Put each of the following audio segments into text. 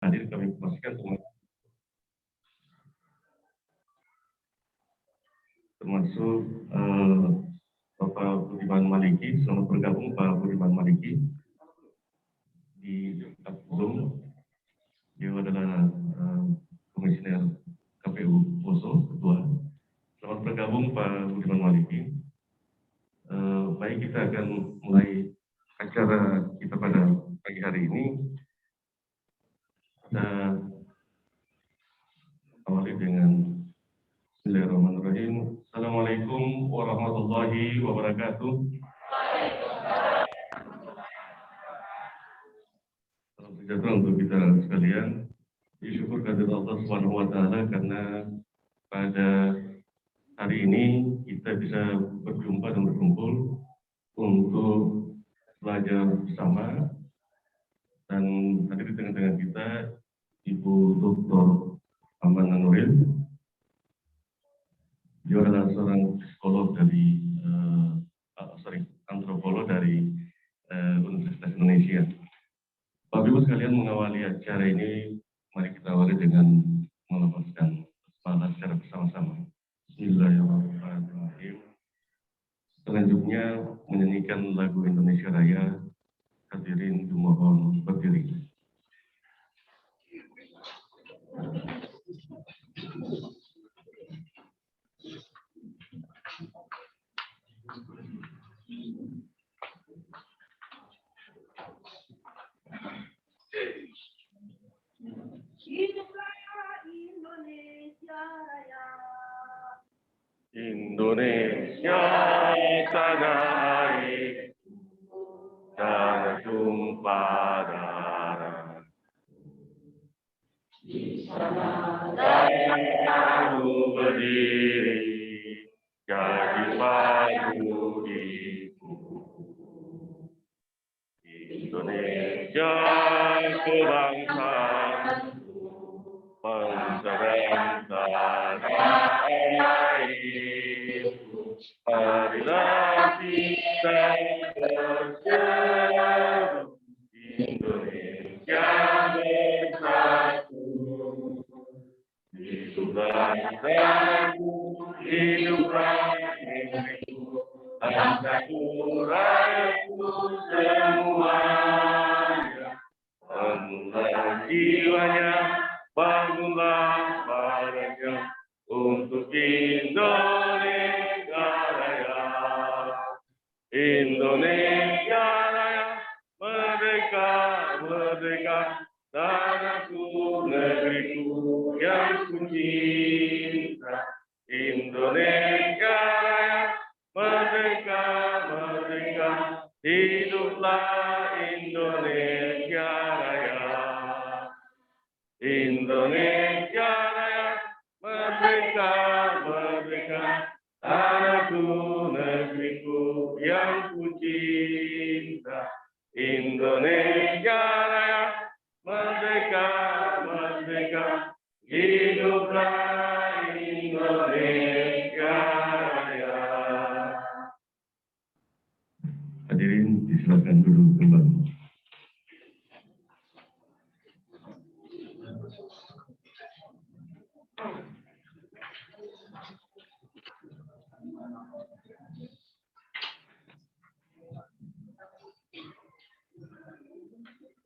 hadir kami informasikan termasuk Bapak Budiman Maliki. Selamat bergabung Pak Budiman Maliki di Zoom. Dia adalah komisioner KPU Poso, Ketua. Selamat bergabung Pak Budiman Maliki. Baik, kita akan mulai acara kita pada pagi hari ini. Kita awali dengan Bismillahirrahmanirrahim. Assalamualaikum warahmatullahi wabarakatuh. Salam sejahtera untuk kita sekalian. Syukur kehadirat Allah Subhanahu wa taala karena pada hari ini kita bisa berjumpa dan berkumpul untuk belajar bersama, dan hadir di tengah-tengah kita Ibu Dr. Amanda Nuril. Dia adalah seorang psikolog dari antropolog dari Universitas Indonesia. Bapak Ibu sekalian, mengawali acara ini, mari kita awali dengan melafazkan basmalah secara bersama-sama. Bismillahirrahmanirrahim. Selanjutnya menyanyikan lagu Indonesia Raya. Hadirin dimohon berdiri. Indonesia tanah air, tanah tumpah darah. Di sana kamu berdiri, jadi paguyubu. Indonesia kebangsaan, bangsa tanah air. Marilah kita bersatu, Indonesia bersatu. Hiduplah negaraku, hiduplah negeriku, bangsaku, rakyatku semuanya. Bangunlah jiwanya, bangunlah badannya, untuk Indonesia Raya. Indonesia Raya, merdeka, merdeka, tanahku, negeriku yang ku cinta. Indonesia Raya, merdeka, merdeka, hiduplah Indonesia Raya. Indonesia Raya, merdeka, merdeka, tanahku, negeriku yang ku cinta. Indonesia Raya, merdeka, merdeka, hiduplah Indonesia Raya. Hadirin, disilakan duduk kembali.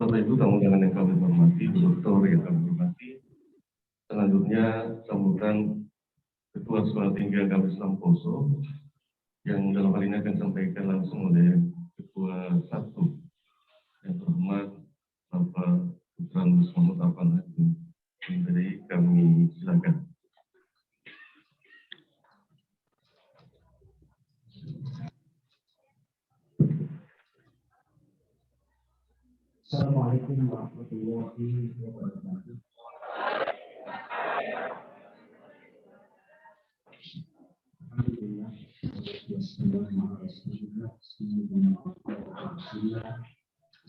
Bapak Ibu tamu undangan yang kami hormati, doktor yang kami hormati, selanjutnya sambutan Ketua Sekolah Tinggi Agama Islam Poso yang dalam hal ini akan disampaikan langsung oleh Ketua 1 yang terhormat Bapak Putra Muhammad Afan Haji. Jadi kami silakan. Assalamualaikum warahmatullahi wabarakatuh. Alhamdulillah, wassalamu ala rasulillah,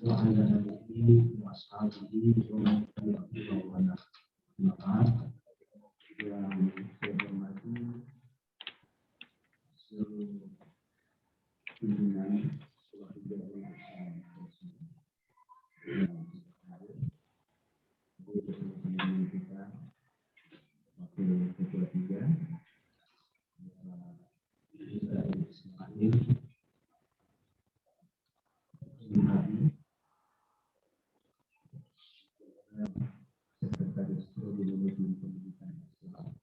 wa ala alihi wa ashabihi wa man tabi'ahum wa man tabi'ahum. Yang saya hormati seluruh pimpinan sekolah tinggi agama Islam Poso, bersama kita wakil ketua 3 Ismail Sekretaris Prodi Manajemen Pendidikan Islam.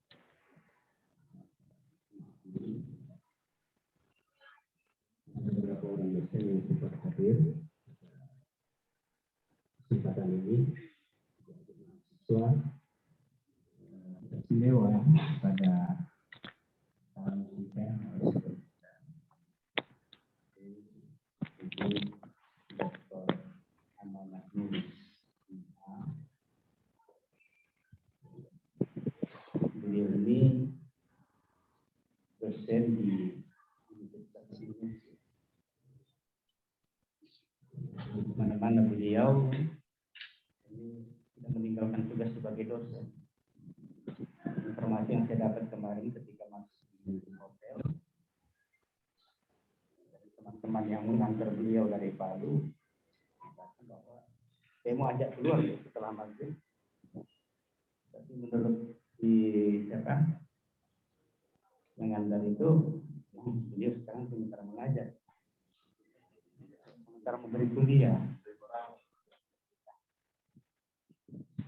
Ada beberapa orang dosen yang sempat hadir kesempatan ini, mahasiswa istimewa pada tahun kita Dr. Amanat Nulis. Beliau ini dosen di Universitas Indonesia. Mana-mana beliau ini sudah meninggalkan tugas sebagai dosen. Informasi yang saya dapat kemarin ketika masih di hotel dari teman-teman yang mengantar beliau dari Palu, bahwa saya mau ajak keluar setelah maghrib, tapi menurut di siapa mengantar itu, beliau sekarang sementara mengajar, sementara memberi kuliah.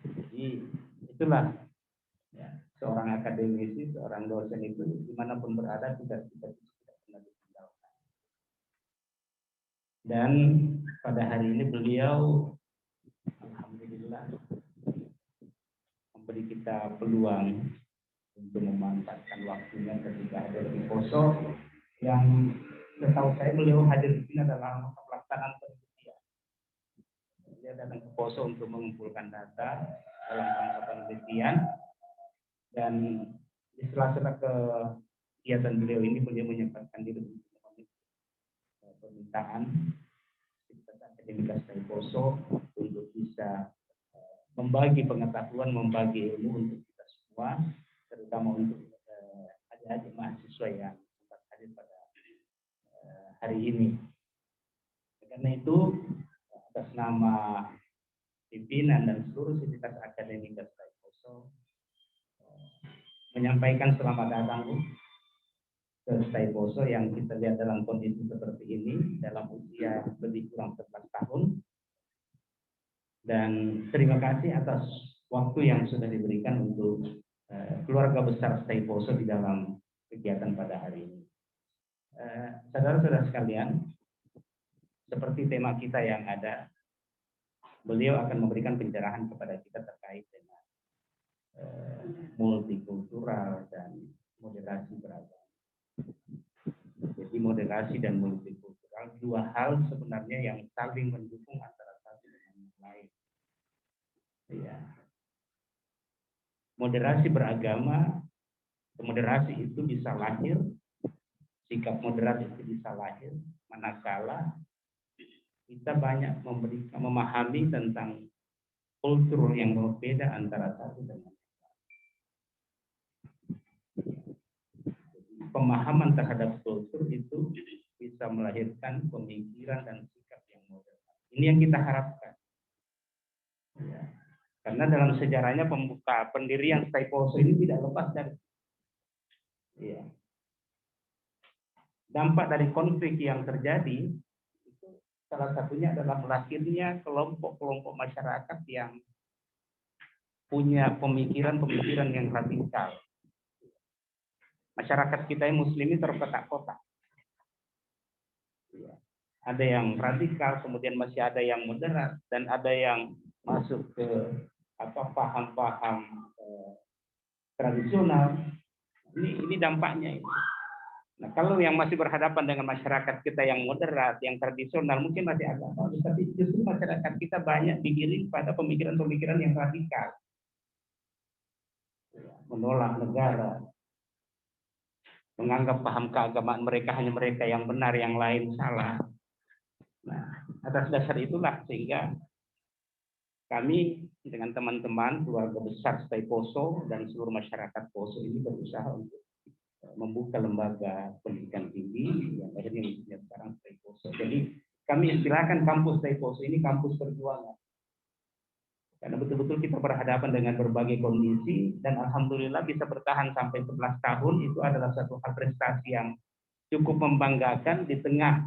Jadi itulah ya, seorang akademisi, seorang dosen itu dimanapun berada tidak pernah ditinggalkan. Dan pada hari ini beliau alhamdulillah memberi kita peluang untuk memanfaatkan waktunya ketika ada di Poso yang setahu saya beliau hadir di sini adalah pelaksanaan penelitian. Dia datang ke Poso untuk mengumpulkan data dalam rangka penelitian, dan di sela-sela kegiatan beliau ini beliau menyempatkan diri untuk permintaan Akademika Stai Poso untuk bisa membagi pengetahuan, membagi ilmu untuk kita semua, terutama untuk adik-adik mahasiswa yang sempat hadir pada hari ini. Karena itu atas nama pimpinan dan seluruh sivitas Akademika Stai Poso menyampaikan selamat datang ke Stai Poso yang kita lihat dalam kondisi seperti ini dalam usia lebih kurang 11 tahun. Dan terima kasih atas waktu yang sudah diberikan untuk keluarga besar Stai Poso di dalam kegiatan pada hari ini. Saudara-saudara sekalian, seperti tema kita yang ada, beliau akan memberikan pencerahan kepada kita terkait dengan multikultural dan moderasi beragama. Jadi moderasi dan multikultural dua hal sebenarnya yang saling mendukung antara satu dengan yang lain. Ya. Moderasi beragama, moderasi itu bisa lahir, sikap moderat itu bisa lahir manakala kita banyak memahami tentang kultur yang berbeda antara satu dengan yang lain. Pemahaman terhadap kultur itu bisa melahirkan pemikiran dan sikap yang moderat. Ini yang kita harapkan. Ya. Karena dalam sejarahnya pendirian Stai Poso ini tidak lepas dari ya. Dampak dari konflik yang terjadi itu salah satunya adalah lahirnya kelompok-kelompok masyarakat yang punya pemikiran-pemikiran yang radikal. Masyarakat kita yang muslim ini terkotak-kotak. Ya. Ada yang radikal, kemudian masih ada yang moderat, dan ada yang masuk ke paham-paham tradisional. Ini dampaknya ini. Nah, kalau yang masih berhadapan dengan masyarakat kita yang moderat, yang tradisional, mungkin masih agak bagus, tapi justru masyarakat kita banyak digiring pada pemikiran-pemikiran yang radikal. Menolak negara, menganggap paham keagamaan mereka hanya mereka yang benar, yang lain salah. Nah, atas dasar itulah sehingga kami dengan teman-teman keluarga besar Stai Poso dan seluruh masyarakat Poso ini berusaha untuk membuka lembaga pendidikan tinggi yang akhirnya disebut sekarang Stai Poso. Jadi kami istilahkan kampus Stai Poso ini kampus perjuangan. Karena betul-betul kita berhadapan dengan berbagai kondisi dan alhamdulillah bisa bertahan sampai 11 tahun itu adalah satu hal prestasi yang cukup membanggakan di tengah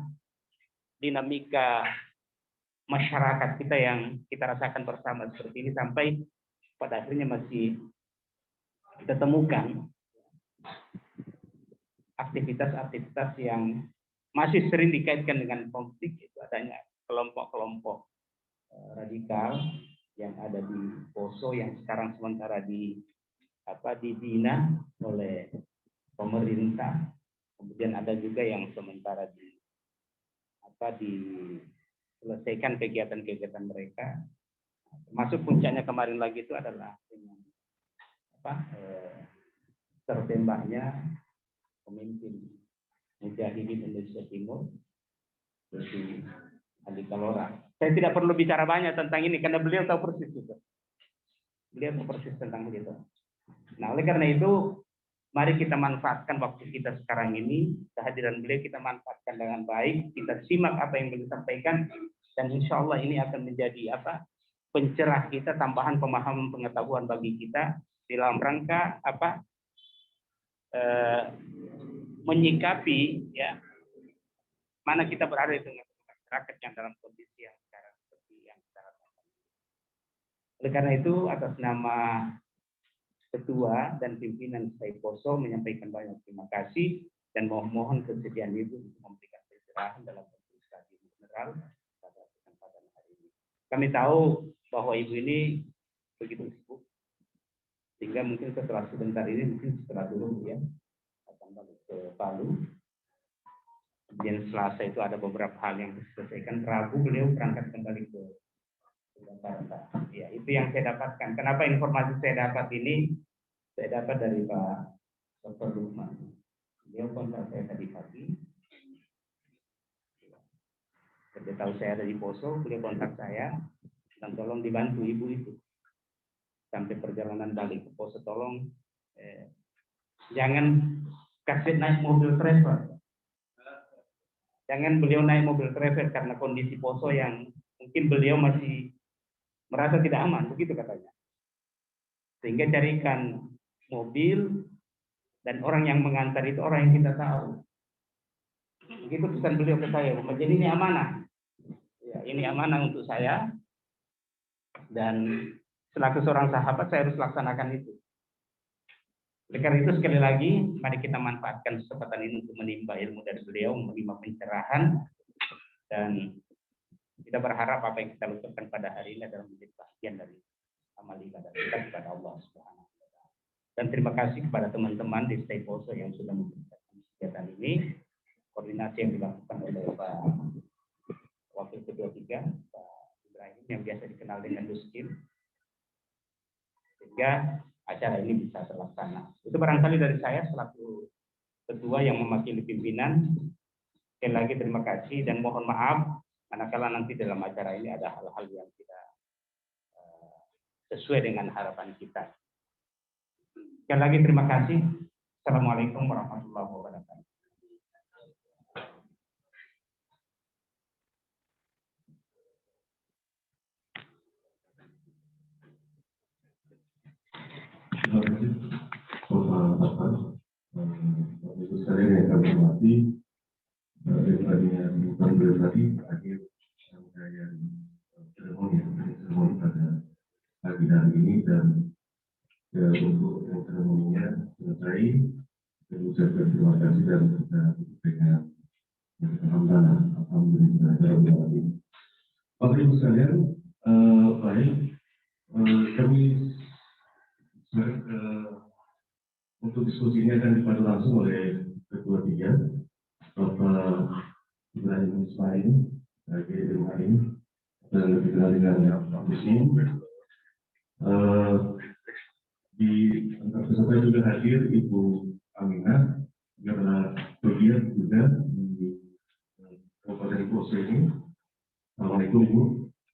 dinamika masyarakat kita yang kita rasakan bersama seperti ini sampai pada akhirnya masih kita temukan aktivitas-aktivitas yang masih sering dikaitkan dengan konflik, itu adanya kelompok-kelompok radikal yang ada di Poso yang sekarang sementara dibina oleh pemerintah, kemudian ada juga yang sementara diselesaikan kegiatan-kegiatan mereka, termasuk puncaknya kemarin lagi itu adalah dengan tertembaknya pemimpin Mujahidin Indonesia Timur seperti Ali Kalora. Saya tidak perlu bicara banyak tentang ini karena beliau tahu persis itu. Beliau tahu persis tentang itu. Nah, oleh karena itu, mari kita manfaatkan waktu kita sekarang ini, kehadiran beliau kita manfaatkan dengan baik, kita simak apa yang beliau sampaikan, dan insya Allah ini akan menjadi pencerah kita, tambahan pemahaman pengetahuan bagi kita dalam rangka menyikapi ya mana kita berada di tengah masyarakat yang dalam kondisi yang sekarang seperti yang kita rasakan. Oleh karena itu, atas nama Ketua dan pimpinan STAI Poso menyampaikan banyak terima kasih dan mohon kesediaan Ibu untuk memberikan pencerahan dalam bentuk studi general pada kesempatan hari ini. Kami tahu bahwa Ibu ini begitu sibuk, sehingga mungkin setelah sebentar ini, mungkin setelah dulu ya, akan balik ke Palu. Kemudian Selasa itu ada beberapa hal yang diselesaikan. Rabu beliau berangkat kembali ke Jakarta. Ya, itu yang saya dapatkan. Kenapa informasi saya dapat ini? Saya dapat dari Pak Dr. Lukman. Beliau kontak saya tadi pagi. Dia tahu saya ada di Poso, beliau kontak saya dan tolong dibantu Ibu itu sampai perjalanan balik ke Poso. Tolong jangan kasih naik mobil travel. Jangan beliau naik mobil travel karena kondisi Poso yang mungkin beliau masih merasa tidak aman, begitu katanya. Sehingga carikan mobil dan orang yang mengantar itu orang yang kita tahu. Begitu pesan beliau ke saya, jadi ini amanah. Ya, ini amanah untuk saya dan selaku seorang sahabat saya harus laksanakan itu. Oleh karena itu sekali lagi mari kita manfaatkan kesempatan ini untuk menimba ilmu dari beliau, menimba pencerahan, dan kita berharap apa yang kita lakukan pada hari ini adalah menjadi bagian dari amal ibadah kita kepada Allah Subhanahu wa taala. Dan terima kasih kepada teman-teman di STAI Poso yang sudah memberikan kegiatan ini, koordinasi yang dilakukan oleh Pak Wakil Ketua 3, Pak Ibrahim yang biasa dikenal dengan Duskin, sehingga acara ini bisa terlaksana. Itu barangkali dari saya selaku ketua yang mewakili pimpinan. Sekali lagi terima kasih dan mohon maaf manakala nanti dalam acara ini ada hal-hal yang tidak sesuai dengan harapan kita. Sekali lagi terima kasih. Assalamualaikum warahmatullahi wabarakatuh. Terima kasih Bapak Ibu sekalian yang kami hormati, bukan beliau tadi akhir rangkaian seremoni pada pagi hari ini, dan untuk yang seremoninya selesai, saya ucapkan terima kasih dan kita dengan alhamdulillah. Bapak Ibu sekalian, baik, kami untuk diskusi ini akan dipandu langsung oleh Ketua 3, Bapak Ibrahim Ismail, dan lebih dikenal dengan Pak Muslim. Di antara peserta juga hadir Ibu Aminah, yang adalah bagian juga di Kabupaten Poso ini. Assalamualaikum Bu,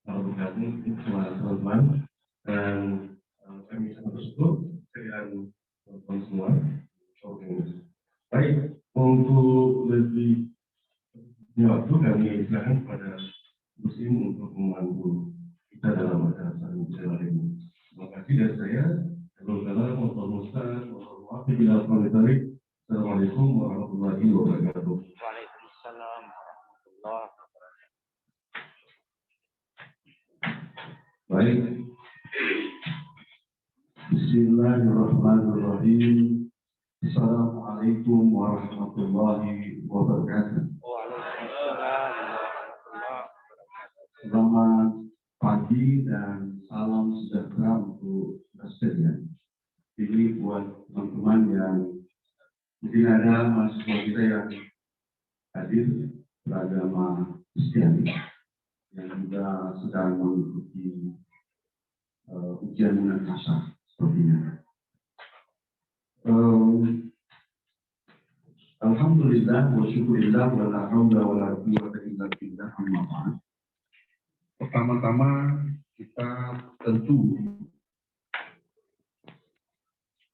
salam bergabung bersama teman-teman, dan kami sangat bersyukur dengan teman-teman semua. Baik, untuk lebih waktu kami silakan kepada Muslim untuk membantu kita dalam acara saling bersama ini. saya. Assalamualaikum warahmatullahi wabarakatuh. Waalaikumsalam warahmatullahi wabarakatuh. Baik. Bismillahirrahmanirrahim. Assalamualaikum warahmatullahi wabarakatuh. Waalaikumsalam warahmatullahi wabarakatuh. Selamat pagi dan salam sejahtera untuk kita sekalian. Ini buat teman-teman yang mungkin ada mahasiswa kita yang hadir beragama Kristen yang juga sedang mengikuti ujian munakasah sepertinya. Alhamdulillah wa syukurillah wa la haula wa la quwwata illa billah, amma ba'd. Pertama-tama kita tentu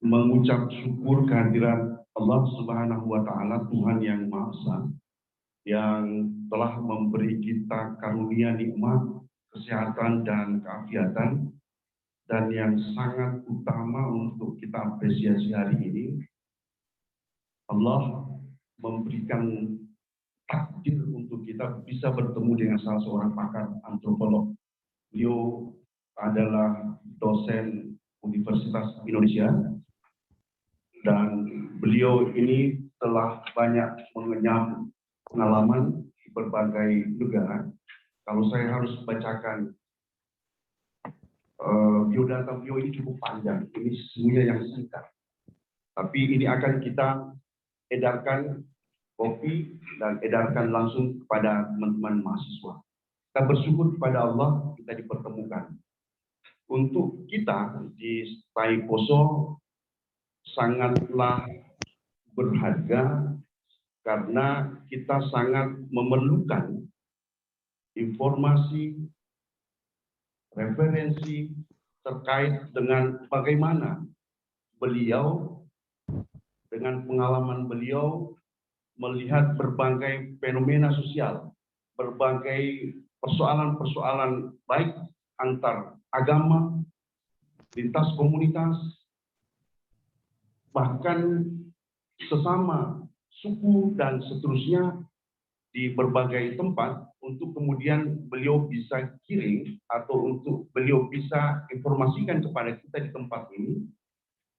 mengucap syukur kehadiran Allah Subhanahu wa taala, Tuhan yang Maha Esa, yang telah memberi kita karunia nikmat kesehatan dan keafiatan, dan yang sangat utama untuk kita apresiasi hari ini, Allah memberikan takdir untuk kita bisa bertemu dengan salah seorang pakar antropolog. Beliau adalah dosen Universitas Indonesia dan beliau ini telah banyak mengenyam pengalaman di berbagai negara. Kalau saya harus bacakan biodata beliau ini cukup panjang, ini semuanya yang singkat. Tapi ini akan kita edarkan kopi dan edarkan langsung kepada teman-teman mahasiswa. Kita bersyukur kepada Allah kita dipertemukan. Untuk kita di Tai Poso sangatlah berharga karena kita sangat memerlukan informasi, referensi terkait dengan bagaimana beliau dengan pengalaman beliau melihat berbagai fenomena sosial, berbagai persoalan-persoalan baik antar agama, lintas komunitas, bahkan sesama suku dan seterusnya di berbagai tempat, untuk kemudian beliau bisa kirim atau untuk beliau bisa informasikan kepada kita di tempat ini.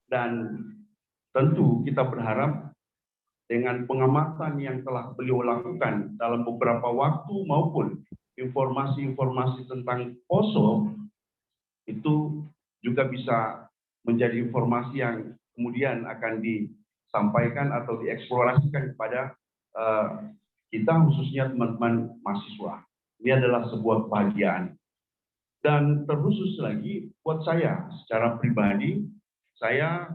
Dan tentu kita berharap dengan pengamatan yang telah beliau lakukan dalam beberapa waktu maupun informasi-informasi tentang Poso itu juga bisa menjadi informasi yang kemudian akan disampaikan atau dieksplorasikan kepada kita, khususnya teman-teman mahasiswa. Ini adalah sebuah kebahagiaan. Dan terkhusus lagi buat saya secara pribadi, saya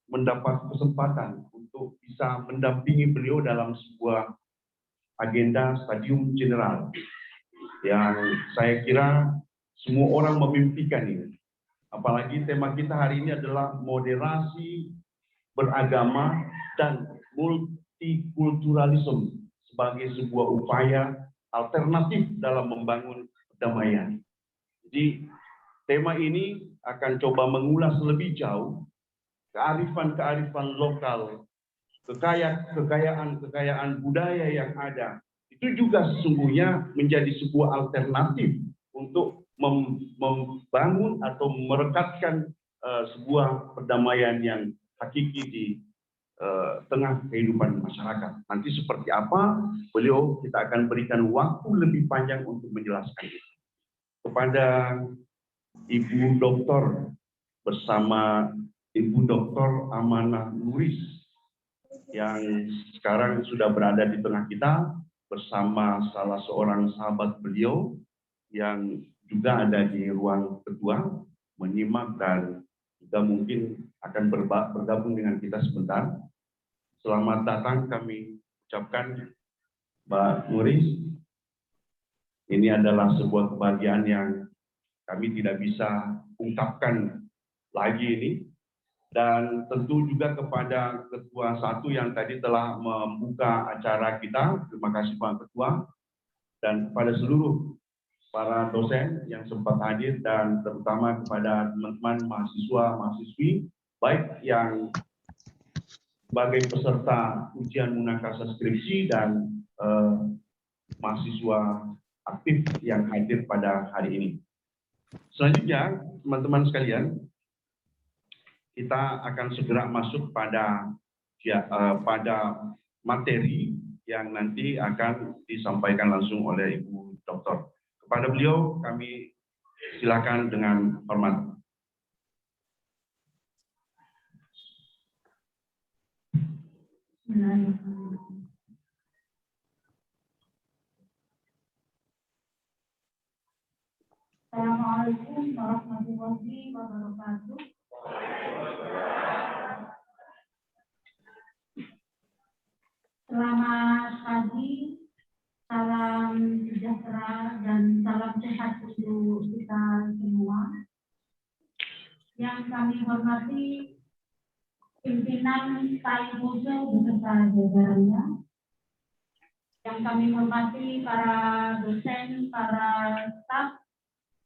mendapat kesempatan untuk bisa mendampingi beliau dalam sebuah agenda stadium general yang saya kira semua orang memimpikan ini. Apalagi tema kita hari ini adalah moderasi beragama dan multikulturalisme sebagai sebuah upaya alternatif dalam membangun perdamaian. Jadi tema ini akan coba mengulas lebih jauh kearifan-kearifan lokal, kekayaan budaya yang ada. Itu juga sesungguhnya menjadi sebuah alternatif untuk membangun atau merekatkan sebuah perdamaian yang hakiki di tengah kehidupan masyarakat. Nanti seperti apa, beliau kita akan berikan waktu lebih panjang untuk menjelaskan itu. Kepada Ibu Doktor bersama Ibu Doktor Amanah Nuris yang sekarang sudah berada di tengah kita bersama salah seorang sahabat beliau yang juga ada di ruang kedua menyimak dan juga mungkin akan bergabung dengan kita sebentar. Selamat datang kami ucapkan Mbak Nuris. Ini adalah sebuah kebahagiaan yang kami tidak bisa ungkapkan lagi ini. Dan tentu juga kepada Ketua 1 yang tadi telah membuka acara kita, terima kasih Pak Ketua, dan kepada seluruh para dosen yang sempat hadir, dan terutama kepada teman-teman mahasiswa-mahasiswi, baik yang sebagai peserta ujian munakasah skripsi dan mahasiswa aktif yang hadir pada hari ini. Selanjutnya, teman-teman sekalian, kita akan segera masuk pada materi yang nanti akan disampaikan langsung oleh Ibu Doktor. Kepada beliau kami silakan dengan hormat. Assalamualaikum warahmatullahi wabarakatuh. Selamat pagi, salam sejahtera dan salam sehat untuk kita semua. Yang kami hormati pimpinan Taiboso beserta jajarannya. Yang kami hormati para dosen, para staf,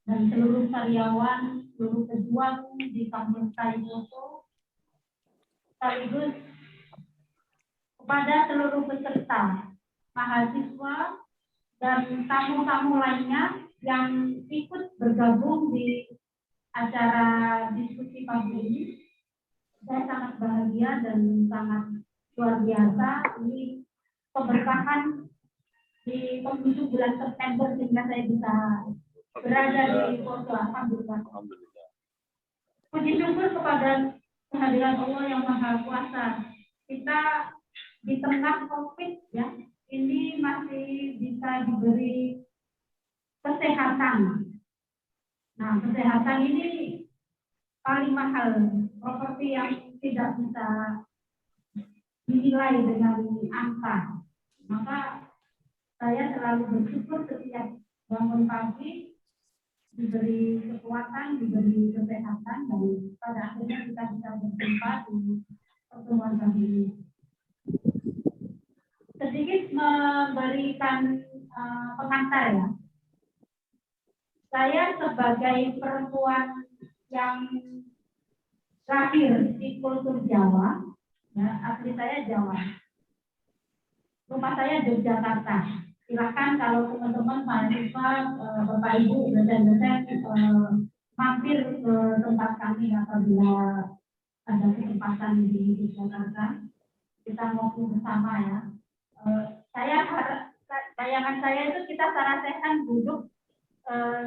dan seluruh karyawan, seluruh pejuang di kampus Taiboso, sekaligus kepada seluruh peserta, mahasiswa, dan tamu-tamu lainnya yang ikut bergabung di acara diskusi pagi ini. Saya sangat bahagia dan sangat luar biasa. Ini keberkahan di penghujung bulan September sehingga saya bisa berada di Poso. Alhamdulillah. Puji syukur kepada kehadiran Allah yang Maha Kuasa. Kita di tengah COVID ya, ini masih bisa diberi kesehatan. Nah, kesehatan ini paling mahal, properti yang tidak bisa dinilai dengan angka. Maka saya selalu bersyukur setiap bangun pagi diberi kekuatan, diberi kesehatan, dan pada akhirnya kita bisa berjumpa di pertemuan kali ini. Sedikit memberikan pengantar ya. Saya sebagai perempuan yang lahir di kultur Jawa, ya, asli saya Jawa. Rumah saya Yogyakarta. Silakan kalau teman-teman mahasiswa, Bapak Ibu, dosen-dosen mampir ke tempat kami apabila ada kesempatan di Yogyakarta. Kita ngobrol bersama ya. Bayangan saya itu kita secara sehat duduk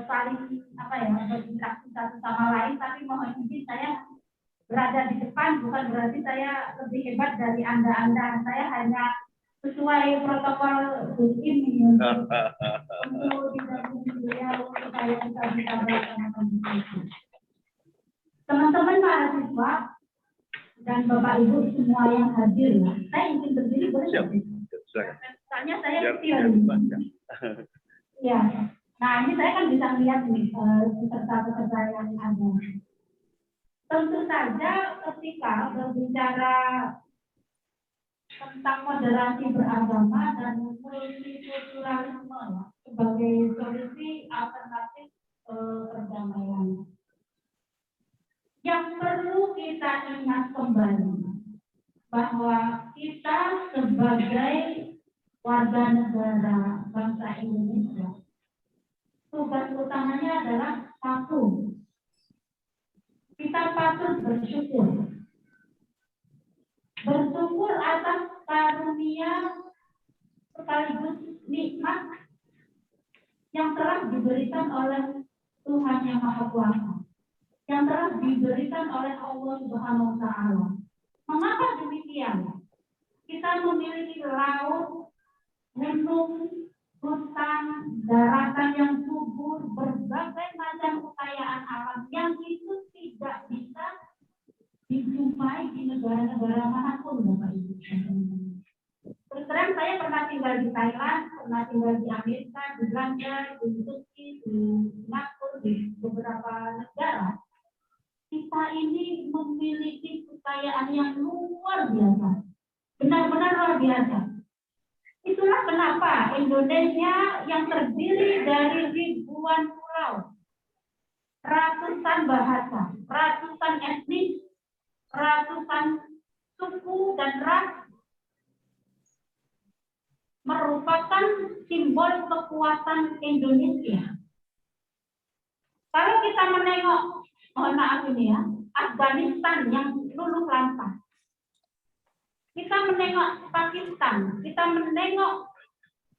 saling berinteraksi satu sama lain, tapi mohon izin saya berada di depan bukan berarti saya lebih hebat dari Anda. Saya hanya sesuai protokol ini untuk didampingi beliau supaya kita bisa melaksanakan itu. Teman-teman mahasiswa dan Bapak Ibu semua yang hadir, saya ingin berdiri boleh? Soalnya saya kecil. Ya. Nah, ini saya kan bisa melihat nih peserta-peserta yang ada. Tentu saja ketika berbicara tentang moderasi beragama dan multikulturalisme ya, sebagai solusi alternatif perdamaian. Yang perlu kita ingat kembali bahwa kita sebagai warga negara bangsa Indonesia, tugas utamanya adalah satu, kita patut bersyukur atas karunia sekaligus nikmat yang telah diberikan oleh Tuhan Yang Maha Kuasa, yang telah diberikan oleh Allah Subhanahu wa Ta'ala. Mengapa demikian? Kita memiliki laut, gunung, hutan, daratan yang subur, berbagai macam kekayaan alam yang itu tidak bisa dijumpai di negara-negara manapun, Bapak Ibu. Terus terang saya pernah tinggal di Thailand, pernah tinggal di Amerika, di Belanda, di Turki, di Singapura, di beberapa negara. Kita ini memiliki kekayaan yang luar biasa, benar-benar luar biasa. Itulah kenapa Indonesia yang terdiri dari ribuan pulau, ratusan bahasa, ratusan etnis, ratusan suku dan ras merupakan simbol kekuatan Indonesia. Kalau kita menengok, mohon maaf ini ya, Afghanistan yang luluh lantak, kita menengok Pakistan, kita menengok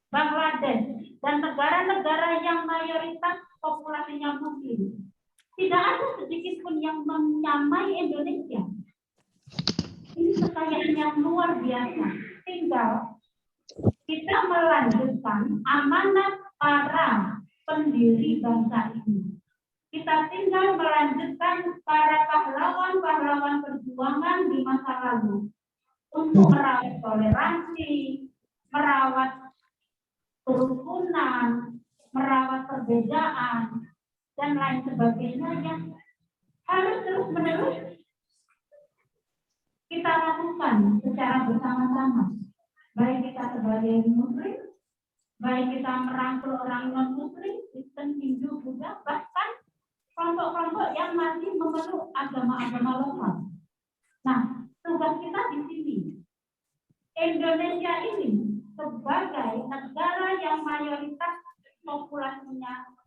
Bangladesh, dan negara-negara yang mayoritas populasinya Muslim, tidak ada sedikit pun yang menyamai Indonesia. Ini kekayaan yang luar biasa. Tinggal kita melanjutkan amanat para pendiri bangsa ini. Kita tinggal melanjutkan para pahlawan-pahlawan perjuangan di masa lalu untuk merawat toleransi, merawat kerukunan, merawat perbedaan, dan lain sebagainya yang harus terus-menerus kita lakukan secara bersama-sama. Baik kita sebagai Muslim, baik kita merangkul orang non-Muslim, Kristen, Hindu, Buddha, bahkan kelompok-kelompok yang masih memeluk agama-agama lokal. Nah, tugas kita di sini, Indonesia ini sebagai negara yang mayoritas populasinya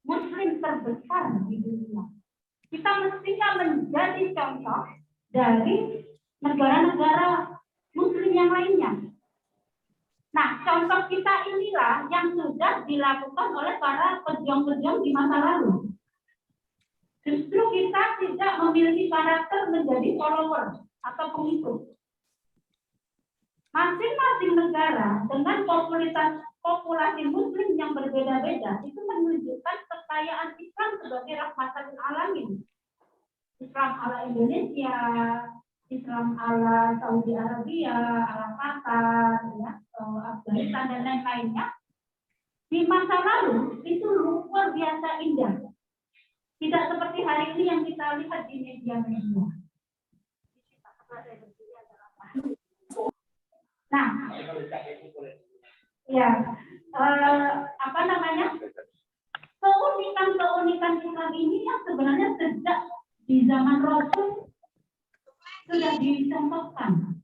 Muslim terbesar di dunia, kita mestinya menjadi contoh dari negara-negara Muslim yang lainnya. Nah, contoh kita inilah yang sudah dilakukan oleh para pejuang-pejuang di masa lalu. Justru kita tidak memiliki karakter menjadi follower atau pengikut. Masing-masing negara dengan populasi Muslim yang berbeda-beda itu menunjukkan kekayaan Islam sebagai rahmatan alamin. Islam ala Indonesia, Islam ala Saudi Arabia, ala Qatar, ya, Afghanistan dan lain-lainnya. Di masa lalu itu luar biasa indah. Tidak seperti hari ini yang kita lihat di media-media. Nah, ya, apa namanya? Keunikan Islam ini yang sebenarnya sejak di zaman Rasul sudah dicontohkan.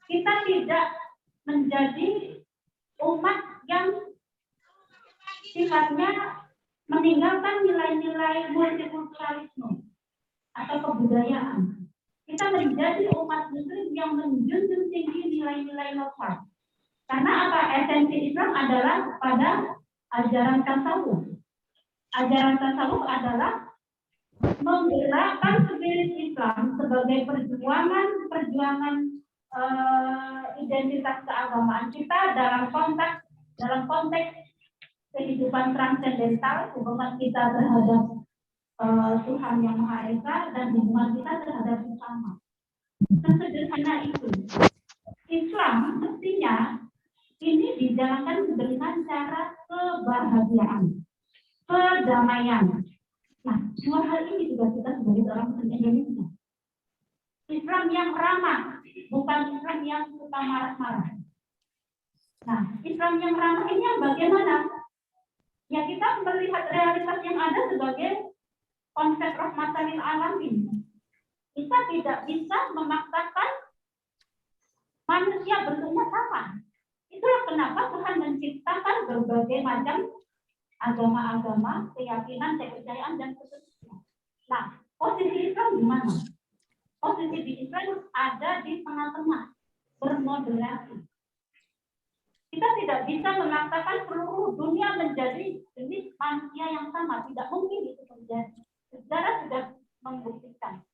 Kita tidak menjadi umat yang sifatnya meninggalkan nilai-nilai multikulturalisme atau kebudayaan. Kita menjadi umat Muslim yang menjunjung tinggi nilai-nilai lokal. Karena apa? Esensi Islam adalah pada ajaran tasawuf. Ajaran tasawuf adalah menggerakkan spirit Islam sebagai perjuangan identitas keagamaan kita dalam konteks kehidupan transendental, hubungan kita terhadap Tuhan yang Maha Esa dan hubungan kita terhadap sesama. Sesederhana itu. Islam mestinya ini dijalankan dengan cara kebahagiaan, kedamaian. Nah, dua hal ini juga kita sebagai orang Muslim Indonesia. Islam yang ramah, bukan Islam yang suka marah-marah. Nah, Islam yang ramah ini yang bagaimana? Ya, kita melihat realitas yang ada sebagai konsep rahmatan lil alamin. Kita tidak bisa memaksakan manusia bentuknya sama. Itulah kenapa Tuhan menciptakan berbagai macam agama-agama, keyakinan, kepercayaan, dan seterusnya. Nah, posisi Islam di mana? Posisi di Islam ada di tengah-tengah, bermoderasi. Kita tidak bisa memaksakan seluruh dunia menjadi jenis manusia yang sama. Tidak mungkin itu terjadi. Sejarah sudah membuktikan.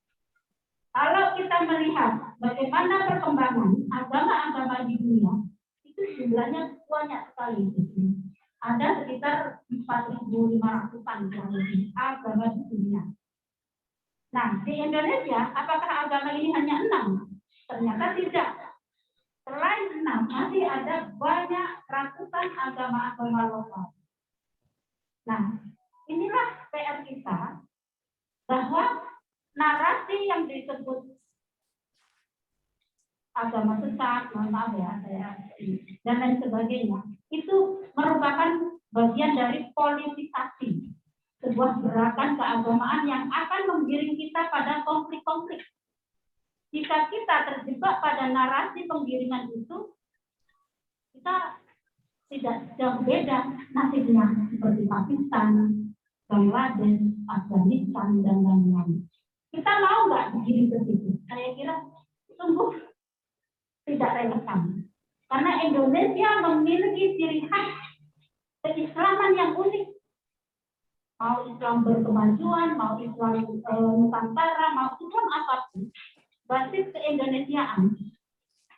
Kalau kita melihat bagaimana perkembangan agama-agama di dunia, itu jumlahnya banyak sekali. Ada sekitar 4.500-an agama di dunia. Nah, di Indonesia, apakah agama ini hanya 6? Ternyata tidak. Selain 6, masih ada banyak ratusan agama-agama lokal. Nah, inilah PR kita, bahwa narasi yang disebut agama sesat, mohon maaf ya saya, dan lain sebagainya, itu merupakan bagian dari politisasi sebuah gerakan keagamaan yang akan menggiring kita pada konflik-konflik. Jika kita terjebak pada narasi penggiringan itu, kita tidak jauh beda nasibnya seperti Pakistan, Bangladesh, Afghanistan, dan lain-lain. Kita mau nggak digiring ke situ? Saya kira sungguh tidak relevan. Karena Indonesia memiliki ciri khas keislaman yang unik. Mau Islam berkemajuan, mau Islam Nusantara, mau Islam apapun, basis keindonesiaan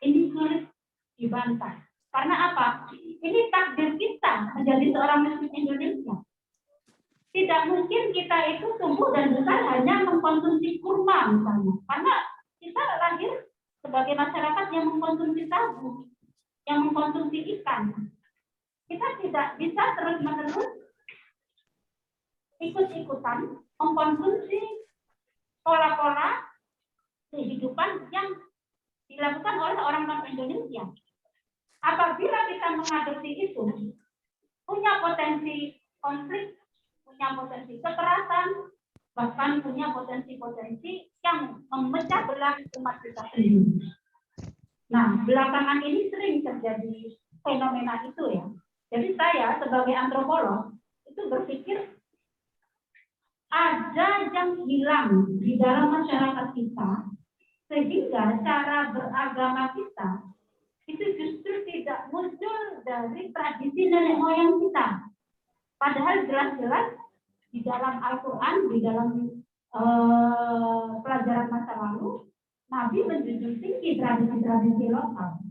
ini sulit dibantah. Karena apa? Ini takdir kita menjadi seorang Muslim Indonesia. Tidak mungkin kita itu tumbuh dan besar hanya mengkonsumsi kurma misalnya. Karena kita lahir sebagai masyarakat yang mengkonsumsi sagu, yang mengkonsumsi ikan. Kita tidak bisa terus-menerus ikut-ikutan mengkonsumsi pola-pola kehidupan yang dilakukan oleh orang non-Indonesia. Apabila kita mengadopsi itu, punya potensi konflik, punya potensi kekerasan, bahkan punya potensi-potensi yang memecah belah umat kita sendiri. Nah, belakangan ini sering terjadi fenomena itu ya. Jadi saya sebagai antropolog itu berpikir ada yang hilang di dalam masyarakat kita sehingga cara beragama kita itu justru tidak muncul dari tradisi nenek moyang kita. Padahal jelas-jelas di dalam Al-Quran, di dalam pelajaran masa lalu, Nabi menjunjung tinggi tradisi-tradisi lokal.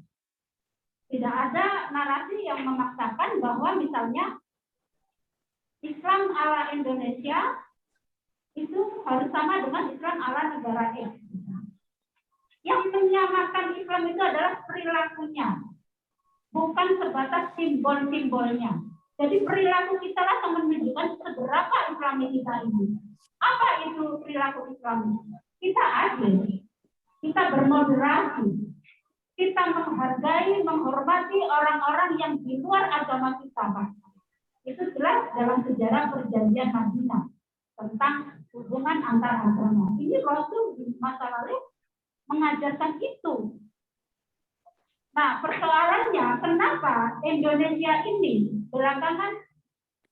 Tidak ada narasi yang memaksakan bahwa misalnya Islam ala Indonesia itu harus sama dengan Islam ala negara X. Yang menyamakan Islam itu adalah perilakunya, bukan sebatas simbol-simbolnya. Jadi perilaku kita lah yang menunjukkan seberapa Islami kita ini. Apa itu perilaku Islami? Kita adil, kita bermoderasi, kita menghargai, menghormati orang-orang yang di luar agama kita. Itu jelas dalam sejarah perjanjian Madinah tentang hubungan antar agama. Ini Rasul di masa lalu mengajarkan itu. Nah, persoalannya kenapa Indonesia ini belakangan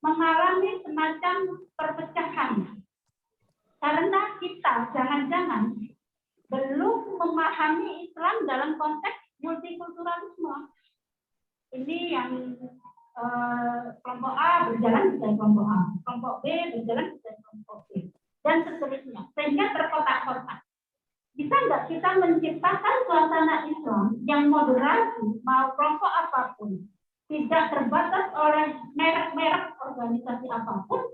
mengalami semacam perpecahan? Karena kita jangan-jangan belum memahami Islam dalam konteks multikulturalisme. Ini yang kelompok A berjalan dengan kelompok A, kelompok B berjalan dengan kelompok B, dan seterusnya. Sehingga terkotak-kotak. Bisa nggak kita menciptakan suasana Islam yang moderasi, mau kelompok apapun, tidak terbatas oleh merek-merek organisasi apapun,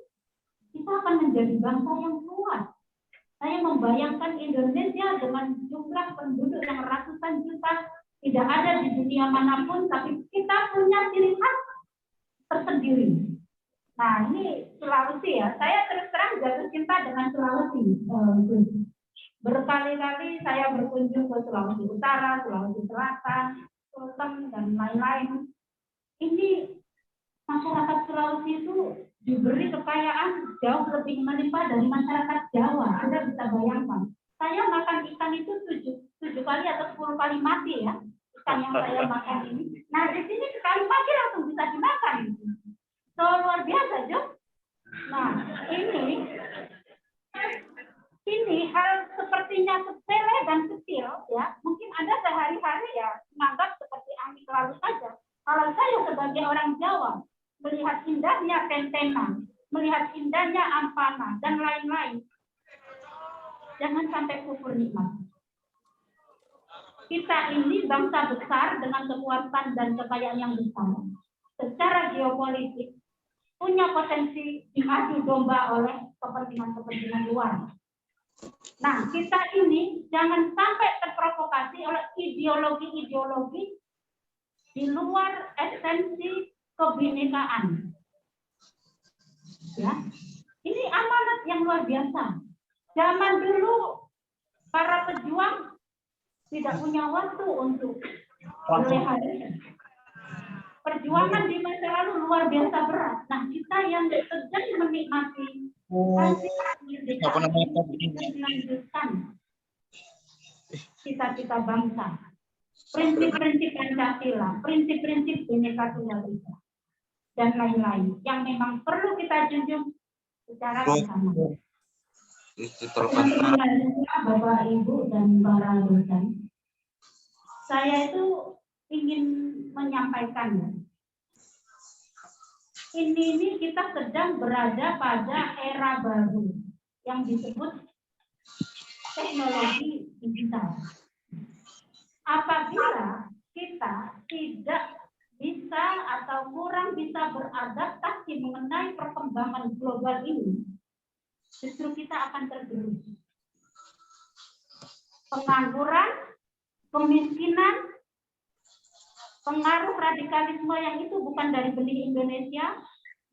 kita akan menjadi bangsa yang kuat. Saya membayangkan Indonesia dengan jumlah penduduk yang ratusan juta, tidak ada di dunia manapun, tapi kita punya ciri khas tersendiri. Nah, ini Sulawesi ya. Saya terus terang jatuh cinta dengan Sulawesi. Berkali-kali saya berkunjung ke Sulawesi Utara, Sulawesi Selatan, Sulteng, dan lain-lain. Ini masyarakat Sulawesi itu diberi kekayaan jauh lebih melimpah dari masyarakat Jawa. Anda bisa bayangkan. Saya makan ikan itu 7 kali atau 10 kali mati ya. Ikan yang saya makan ini. Nah, di sini sekali mati langsung bisa dimakan. So, luar biasa, Jo. Nah, ini hal sepertinya sepele dan kecil ya, mungkin Anda sehari-hari ya menganggap seperti angin lalu saja. Kalau saya sebagai orang Jawa melihat indahnya tentenan, melihat indahnya ampana dan lain-lain, jangan sampai kufur nikmat. Kita ini bangsa besar dengan kekuatan dan kekayaan yang besar. Secara geopolitik punya potensi diadu domba oleh kepentingan-kepentingan luar. Nah, kita ini jangan sampai terprovokasi oleh ideologi-ideologi di luar esensi kebinekaan. Ya, ini amanat yang luar biasa. Zaman dulu para pejuang tidak punya waktu untuk berleha-leha. Perjuangan di masa lalu luar biasa berat. Nah, kita yang sedang menikmati hasil kemerdekaan ini melanjutkan cita-cita bangsa, prinsip-prinsip Pancasila, prinsip-prinsip Bhinneka Tunggal Ika, dan lain-lain yang memang perlu kita junjung secara bersama. Bapak, Ibu, dan para dosen, saya itu ingin menyampaikan, ini kita sedang berada pada era baru yang disebut teknologi digital. Apabila kita tidak bisa atau kurang bisa beradaptasi mengenai perkembangan global ini, justru kita akan tergerus. Pengangguran, kemiskinan, pengaruh radikalisme yang itu bukan dari benih Indonesia,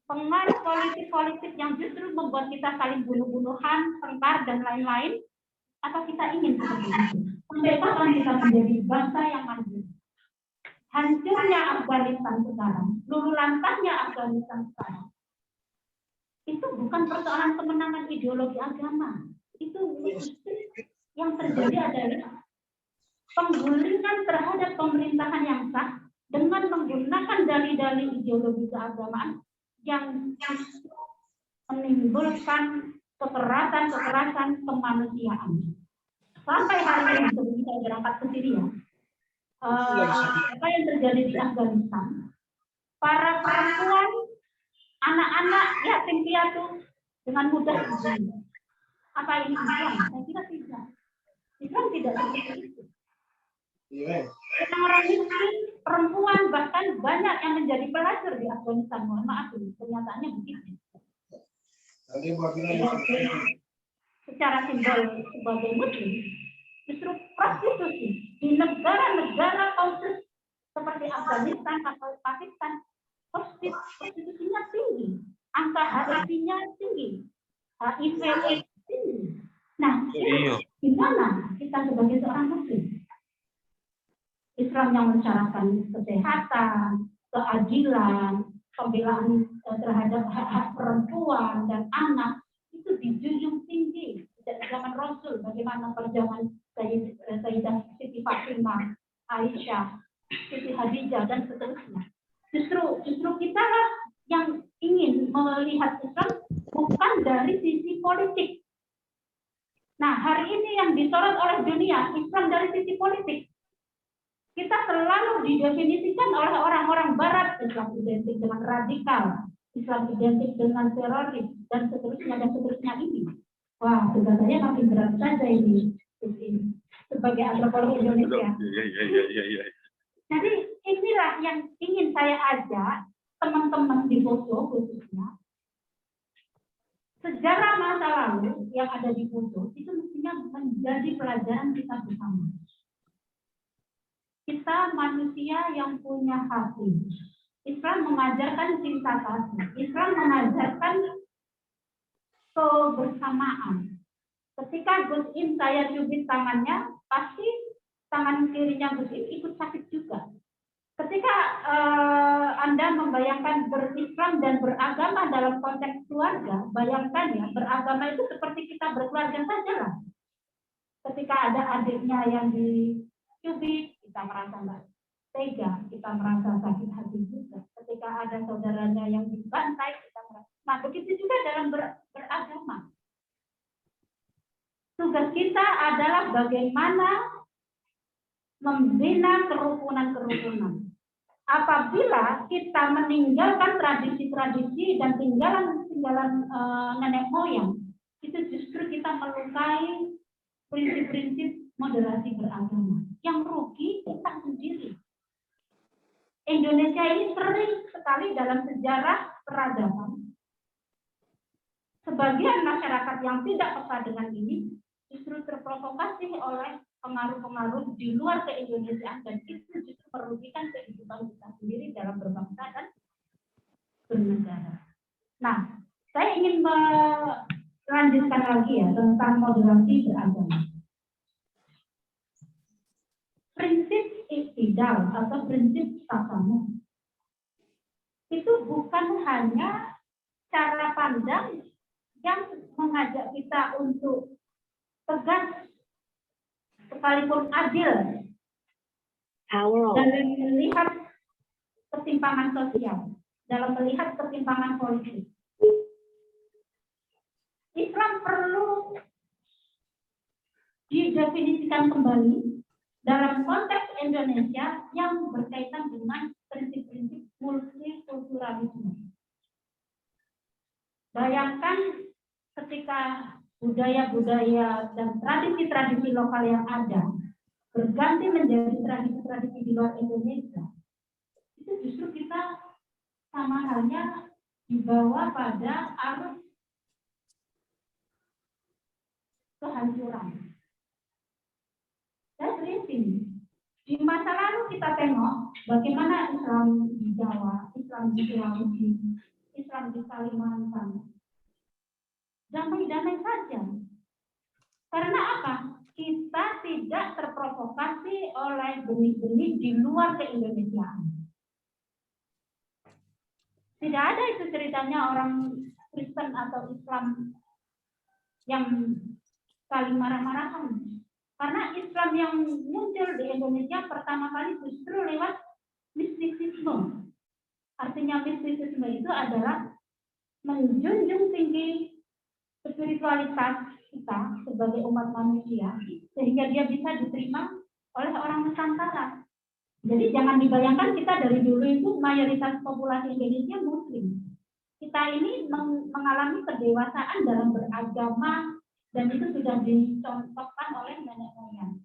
pengaruh politik-politik yang justru membuat kita saling bunuh-bunuhan, tengkar, dan lain-lain, atau kita ingin seperti itu? Sampai kapan kita menjadi bangsa yang maju? Hancurnya Afghanistan sekarang, luluh lantahnya Afghanistan sekarang, itu bukan persoalan kemenangan ideologi agama. Itu yang terjadi adalah penggulingan terhadap pemerintahan yang sah dengan menggunakan dalih-dalih ideologi keagamaan yang menimbulkan kekerasan kemanusiaan. Sampai hari ini sebelum saya berangkat ke Syria, apa yang terjadi di Afghanistan, para perempuan, anak-anak, yatim piatu dengan mudah dibunuh. Apa ini Islam? Saya kira tidak. Islam tidak seperti itu. Orang miskin, perempuan, bahkan banyak yang menjadi pelajar di Afghanistan. Mohon maaf, kenyataannya begitu. Secara simbol sebagai Muslim, justru prostitusi di negara-negara konflik seperti Afghanistan atau Pakistan, prostitusinya tinggi, angka HIV-nya tinggi, HIV tinggi. Nah, gimana kita sebagai seorang Muslim? Islam yang mensyaratkan kesehatan, keadilan, pembelaan terhadap hak-hak perempuan dan anak itu dijunjung tinggi sejak zaman Rasul. Bagaimana perjuangan Sayyidah Siti Fatimah, Aisyah, Siti Khadijah dan seterusnya. Justru kita lah yang ingin melihat Islam bukan dari sisi politik. Nah, hari ini yang disorot oleh dunia Islam dari sisi politik. Kita selalu didefinisikan oleh orang-orang Barat, Islam identik dengan radikal, Islam identik dengan teroris, dan seterusnya ini. Wah, tugas saya makin berat saja ini sebagai antropolog Indonesia. Jadi inilah yang ingin saya ajak teman-teman di Poso khususnya. Sejarah masa lalu yang ada di Poso itu mestinya menjadi pelajaran kita bersama. Kita manusia yang punya hati. Islam mengajarkan cinta kasih. Islam mengajarkan kebersamaan. Ketika Gus Im saya cubit tangannya, pasti tangan kirinya Gus Im ikut sakit juga. Ketika Anda membayangkan berislam dan beragama dalam konteks keluarga, bayangkan ya, beragama itu seperti kita berkeluarga saja lah. Ketika ada adiknya yang dicubit, kita merasa nggak tega, kita merasa sakit hati juga. Ketika ada saudaranya yang dibantai, kita merasa. Nah, begitu juga dalam beragama. Tugas kita adalah bagaimana membina kerukunan-kerukunan. Apabila kita meninggalkan tradisi-tradisi dan tinggalan nenek moyang, itu justru kita melukai prinsip-prinsip moderasi beragama. Yang rugi kita sendiri. Indonesia ini sering sekali dalam sejarah peradaban. Sebagian masyarakat yang tidak peka dengan ini justru terprovokasi oleh pengaruh-pengaruh di luar keindonesiaan dan itu justru merugikan kehidupan kita sendiri dalam berbangsa dan bernegara. Nah, saya ingin melanjutkan lagi ya tentang moderasi beragama. ideal atau prinsip tasamu. Itu bukan hanya cara pandang yang mengajak kita untuk tegas sekalipun adil dalam melihat ketimpangan sosial, dalam melihat ketimpangan politik. Islam perlu didefinisikan kembali dalam konteks Indonesia yang berkaitan dengan prinsip-prinsip multikulturalisme. Bayangkan ketika budaya-budaya dan tradisi-tradisi lokal yang ada berganti menjadi tradisi-tradisi di luar Indonesia, itu justru kita sama halnya dibawa pada arus kehancuran. Saya prinsip di masa lalu kita tengok bagaimana Islam di Jawa, Islam di Sulawesi, Islam di Kalimantan, damai-damai saja. Karena apa? Kita tidak terprovokasi oleh benih-benih di luar keindonesiaan. Tidak ada itu ceritanya orang Kristen atau Islam yang saling marah-marahan. Karena Islam yang muncul di Indonesia pertama kali justru lewat mistisisme. Artinya mistisisme itu adalah menjunjung tinggi spiritualitas kita sebagai umat manusia sehingga dia bisa diterima oleh orang Nusantara. Jadi jangan dibayangkan kita dari dulu itu mayoritas populasi Indonesia Muslim. Kita ini mengalami kedewasaan dalam beragama dan itu sudah dicontohkan oleh nenek moyang.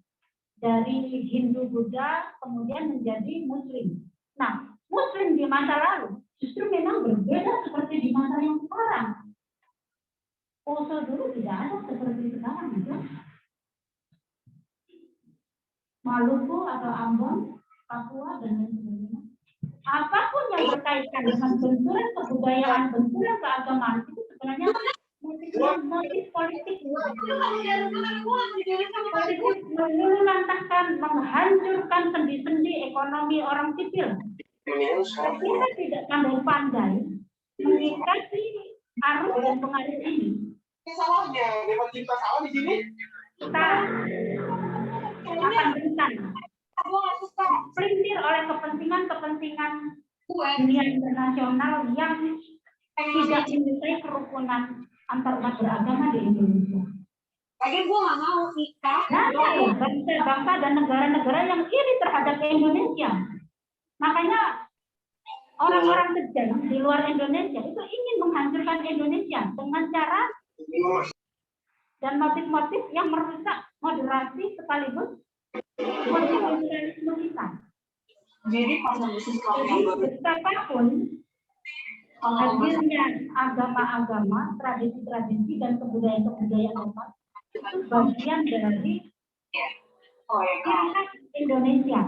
Dari Hindu Buddha kemudian menjadi Muslim. Nah, Muslim di masa lalu justru memang berbeda seperti di masa yang sekarang. Poso dulu tidak ada seperti sekarang itu. Maluku atau Ambon, Papua dan lain sebagainya. Apapun yang berkaitan dengan benturan kebudayaan, benturan keagamaan itu sebenarnya motif politik. Politik meluluhlantahkan, menghancurkan sendi-sendi ekonomi orang sipil. Kita tidak pandai-pandai mengikuti arus dan pengaruh ini. Salahnya, dapat cinta salah di sini. Kita akan rentan pelintir oleh kepentingan-kepentingan dunia internasional yang tidak menyukai kerukunan antar umat beragama di Indonesia. Lagi gue nggak mau nikah. Bangsa dan negara-negara yang iri terhadap Indonesia. Makanya orang-orang kejam di luar Indonesia itu ingin menghancurkan Indonesia dengan cara dan motif-motif yang merusak moderasi sekaligus multikulturalisme kita. Jadi betapapun hadirnya agama-agama, tradisi-tradisi dan kebudayaan-kebudayaan lokal itu bagian dari ciri khas Indonesia.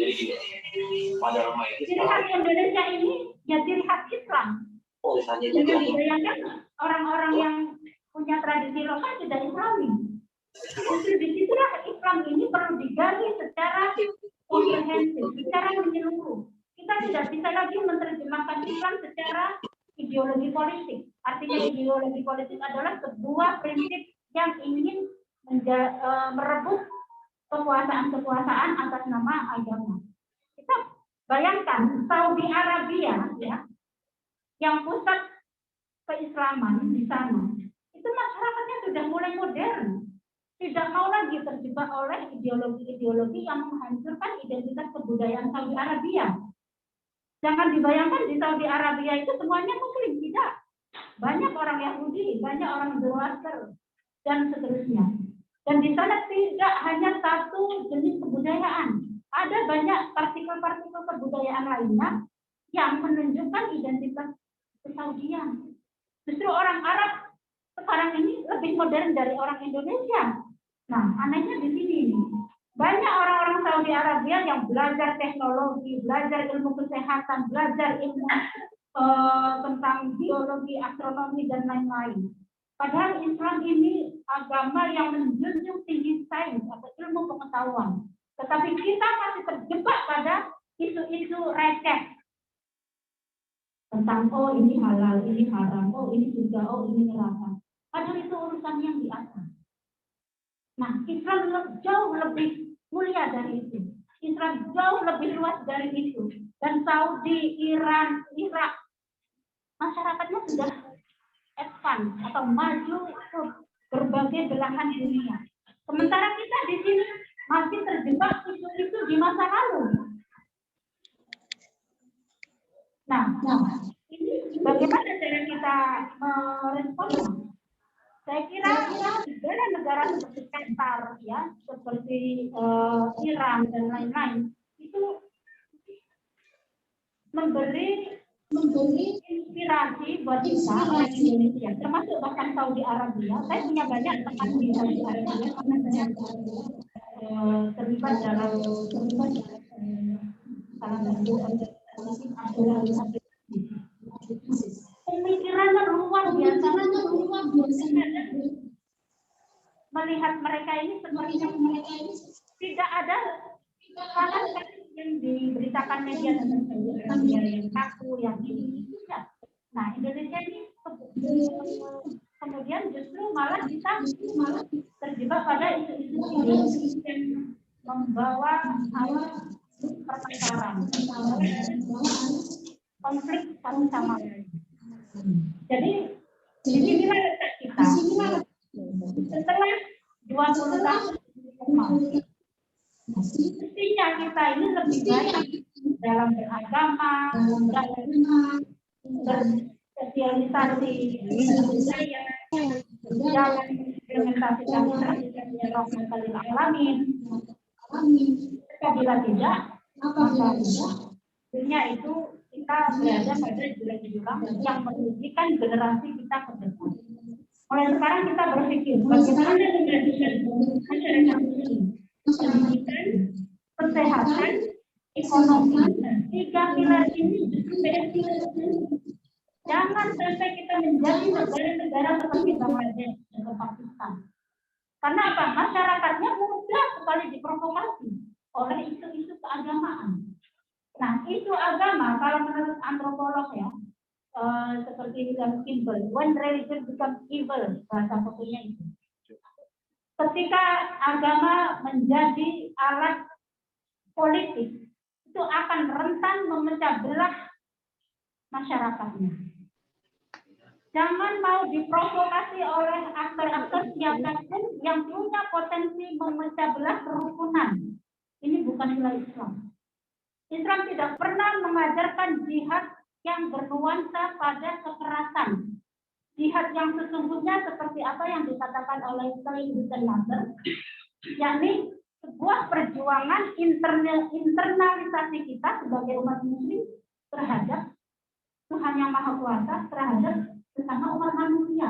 Ciri khas Indonesia ini ya ciri khas Islam. Jangan dibayangkan orang-orang yang punya tradisi lokal tidak Islami. Justru disitulah Islam ini perlu digali secara komprehensif, secara menyeluruh. Kita tidak bisa lagi menerjemahkan Islam secara ideologi politik. Artinya ideologi politik adalah sebuah prinsip yang ingin merebut kekuasaan-kekuasaan atas nama agama. Kita bayangkan Saudi Arabia ya, yang pusat keislaman di sana, itu masyarakatnya sudah mulai modern. Tidak mau lagi terjebak oleh ideologi-ideologi yang menghancurkan identitas kebudayaan Saudi Arabia. Jangan dibayangkan di Saudi Arabia itu semuanya Muslim, tidak. Banyak orang Yahudi, banyak orang Zoroaster, dan seterusnya. Dan di sana tidak hanya satu jenis kebudayaan. Ada banyak partikel-partikel kebudayaan lainnya yang menunjukkan identitas kesaudian. Justru orang Arab sekarang ini lebih modern dari orang Indonesia. Nah, anehnya di sini. Banyak orang-orang Saudi Arabia yang belajar teknologi, belajar ilmu kesehatan, belajar ilmu tentang biologi, astronomi, dan lain-lain. Padahal Islam ini agama yang menjunjung tinggi sains atau ilmu pengetahuan. Tetapi kita masih terjebak pada isu-isu receh tentang oh ini halal, ini haram, oh ini surga, oh ini neraka. Padahal itu urusan yang di atas. Nah, Islam jauh lebih mulia dari itu. Islam jauh lebih luas dari itu. Dan Saudi, Iran, Irak, masyarakatnya sudah advance atau maju ke berbagai belahan dunia. Sementara kita di sini masih terjebak isu-isu di masa lalu. Nah, ini bagaimana cara kita meresponnya? Saya kira negara-negara seperti Qatar, ya, seperti Iran dan lain-lain itu memberi inspirasi buat kita orang Indonesia, termasuk bahkan Saudi Arabia. Saya punya banyak teman di Saudi Arabia karena saya terlibat dalam salah satu pemikirannya luar biasa. Melihat mereka ini sebenarnya tidak ada salah yang diberitakan media tentang yang kaku, yang ini tidak. Nah, Indonesia ini kemudian justru malah kita terjebak pada isu-isu yang membawa pertengkaran, konflik satu sama lain. Jadi di sinilah letak kita. Setelah 20 tahun mestinya kita ini lebih baik dalam beragama, dalam bersosialisasi budaya, dalam implementasikan tradisi rahmatal lil alamin. Apabila tidak, maka dunia itu kita berada pada jurang-jurang yang merugikan generasi kita ke depan. Mulai sekarang kita berpikir bagaimana memajukan masyarakat muslim, pendidikan, kesehatan, ekonomi. 3 pilar ini jangan sampai kita menjadi negara-negara seperti Bangladesh dan Pakistan. Karena apa? Masyarakatnya mudah sekali diprovokasi oleh isu-isu keagamaan. Nah, isu agama kalau menurut antropolog ya, seperti William Campbell, when religion becomes evil, bahasa bukunya itu. Ketika agama menjadi alat politik, itu akan rentan memecah belah masyarakatnya. Jangan mau diprovokasi oleh aktor-aktor siapapun yang punya potensi memecah belah kerukunan. Ini bukan nilai Islam. Islam tidak pernah mengajarkan jihad yang bernuansa pada kekerasan. Jihad yang sesungguhnya seperti apa yang dikatakan oleh Sayyid Hussein Nasr, yakni sebuah perjuangan internalisasi kita sebagai umat muslim terhadap Tuhan Yang Maha Kuasa, terhadap sesama umat manusia.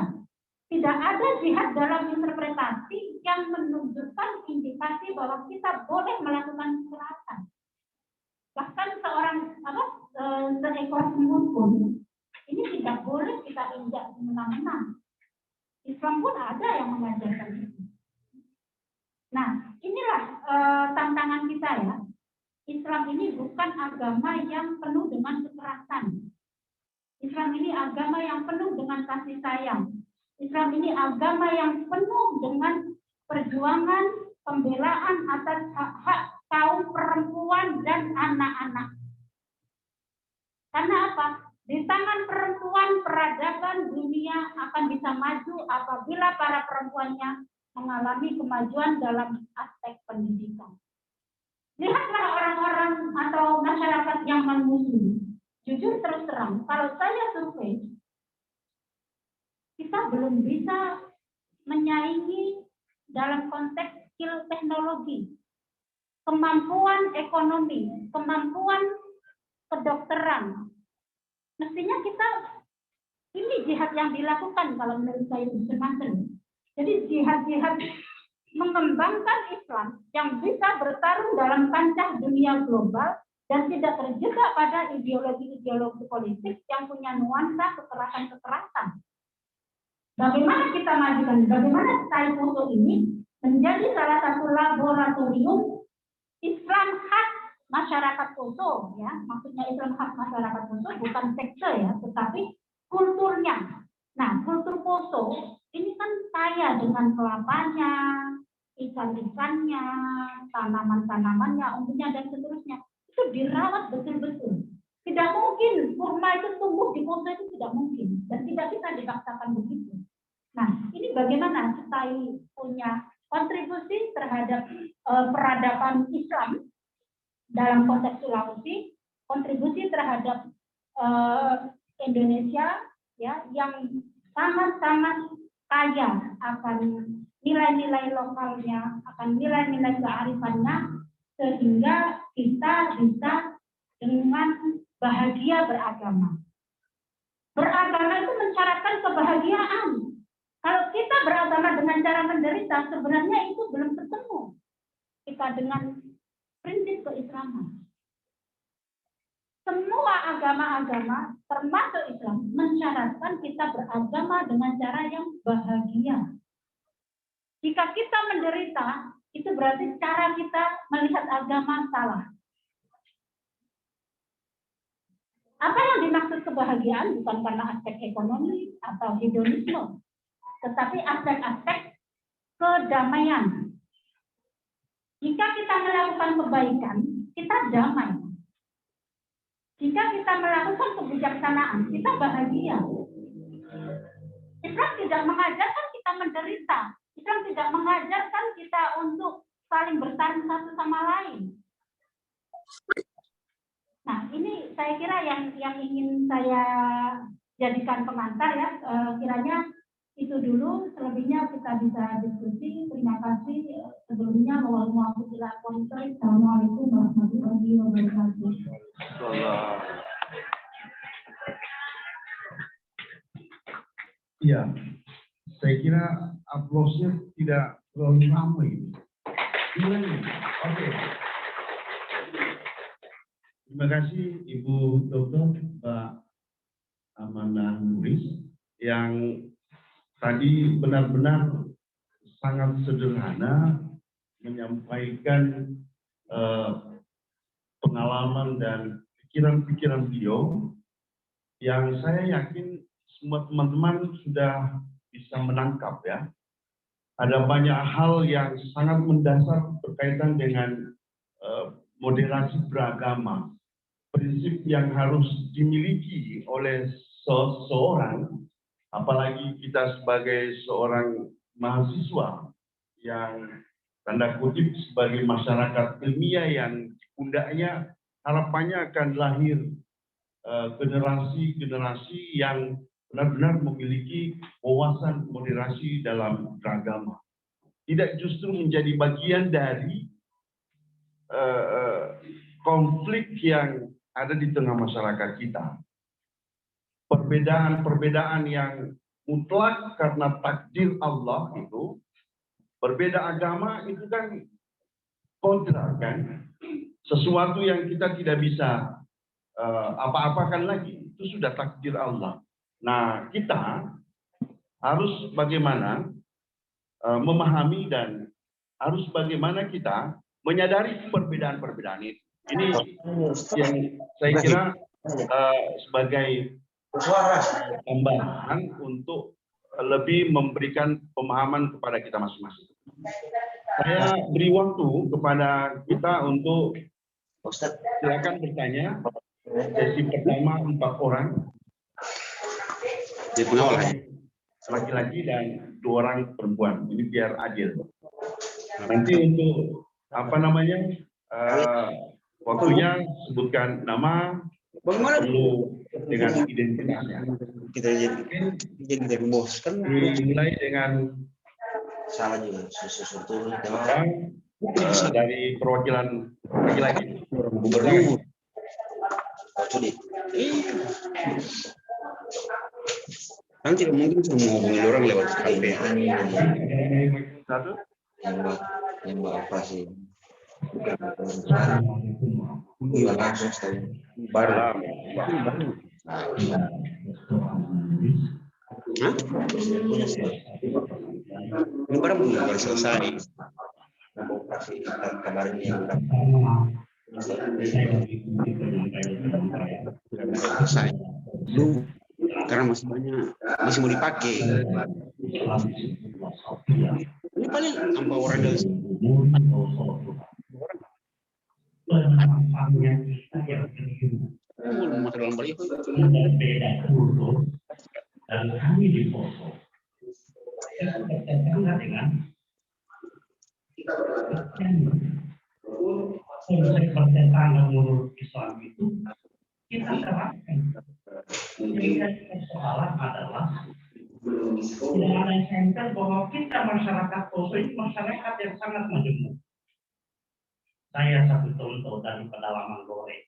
Tidak ada jihad dalam interpretasi yang menunjukkan indikasi bahwa kita boleh melakukan kekerasan. Bahkan seekor semut pun ini tidak boleh kita injak semena-mena. Islam pun ada yang mengajarkan itu. Nah, inilah tantangan kita ya. Islam ini bukan agama yang penuh dengan kekerasan. Islam ini agama yang penuh dengan kasih sayang. Islam ini agama yang penuh dengan perjuangan pembelaan atas hak-hak kaum perempuan dan anak-anak. Karena apa? Di tangan perempuan peradaban dunia akan bisa maju apabila para perempuannya mengalami kemajuan dalam aspek pendidikan. Lihatlah orang-orang atau masyarakat yang non-muslim. Jujur terus terang, kalau saya survei, kita belum bisa menyaingi dalam konteks skill teknologi, kemampuan ekonomi, kemampuan kedokteran. Mestinya kita, ini jihad yang dilakukan kalau menurut saya semacam. Jadi jihad-jihad mengembangkan Islam yang bisa bertarung dalam kancah dunia global dan tidak terjebak pada ideologi-ideologi politik yang punya nuansa kekerasan-kekerasan. Bagaimana kita majukan, bagaimana Saifuso ini menjadi salah satu laboratorium Islam masyarakat Poso, ya, maksudnya Islam khas masyarakat Poso bukan sekte ya, tetapi kulturnya. Nah, kultur Poso ini kan kaya dengan kelapanya, ikan-ikannya, tanaman-tanamannya, umumnya dan seterusnya. Itu dirawat betul-betul. Tidak mungkin kurma itu tumbuh di Poso, itu tidak mungkin dan tidak bisa dipaksakan begitu. Nah, ini bagaimana kita punya kontribusi terhadap peradaban Islam dalam konteks Sulawesi, kontribusi terhadap Indonesia ya yang sangat-sangat kaya akan nilai-nilai lokalnya, akan nilai-nilai kearifannya, sehingga kita bisa dengan bahagia beragama. Beragama itu mensyaratkan kebahagiaan. Kalau kita beragama dengan cara menderita, sebenarnya itu belum ketemu kita dengan prinsip keislaman. Semua agama-agama, termasuk Islam, mensyaratkan kita beragama dengan cara yang bahagia. Jika kita menderita, itu berarti cara kita melihat agama salah. Apa yang dimaksud kebahagiaan bukan karena aspek ekonomi atau hedonisme, tetapi aspek-aspek kedamaian. Jika kita melakukan kebaikan, kita damai. Jika kita melakukan kebijaksanaan, kita bahagia. Islam tidak mengajarkan kita menderita. Islam tidak mengajarkan kita untuk saling bertarung satu sama lain. Nah, ini saya kira yang ingin saya jadikan pengantar ya. Kiranya itu dulu, selebihnya kita bisa diskusi. Terima kasih. Sebelumnya, Assalamualaikum warahmatullahi wabarakatuh. Iya, saya kira aplausnya tidak terlalu ramai. Gimana? Oke. Terima kasih Ibu Dr. Mbak Amanda Nuris yang tadi benar-benar sangat sederhana menyampaikan pengalaman dan pikiran-pikiran beliau yang saya yakin semua teman-teman sudah bisa menangkap ya. Ada banyak hal yang sangat mendasar berkaitan dengan moderasi beragama. Prinsip yang harus dimiliki oleh seseorang, apalagi kita sebagai seorang mahasiswa yang tanda kutip sebagai masyarakat ilmiah yang pundaknya harapannya akan lahir generasi-generasi yang benar-benar memiliki wawasan moderasi dalam beragama. Tidak justru menjadi bagian dari konflik yang ada di tengah masyarakat kita. Perbedaan-perbedaan yang mutlak karena takdir Allah itu, berbeda agama itu kan kontra kan, sesuatu yang kita tidak bisa apa-apakan lagi, itu sudah takdir Allah. Nah, kita harus bagaimana memahami dan harus bagaimana kita menyadari perbedaan-perbedaan itu. Ini yang saya kira sebagai tambahan untuk lebih memberikan pemahaman kepada kita masing-masing. Saya beri waktu kepada kita untuk silakan bertanya. Sesi pertama 4 orang. Laki-laki dan 2 orang perempuan. Ini biar adil. Nanti untuk waktunya sebutkan nama, perlu dengan identitasnya. Kita jadi bos kan. Dimulai dengan salah juga sesuatu dari perwakilan laki-laki. Gubernur. Jadi, kan tidak mungkin semua menghubungi orang lewat HP. Satu. Yang operasi. Iya langsung sekali. Baru. Ini barang belum selesai. Operasi kabarnya yang Selesai. Belum, karena masih banyak, masih mau dipakai. Ini paling tanpa orang dari motor dalam balik berbeda dulu dan kami dipoto. Dengan konsep pertentangan menurut Islam itu kita terapkan. Yang persoalan adalah tidak ada yang center bahwa kita masyarakat Poso ini masyarakat yang sangat majemuk. Saya satu contoh dari pedalaman Lore.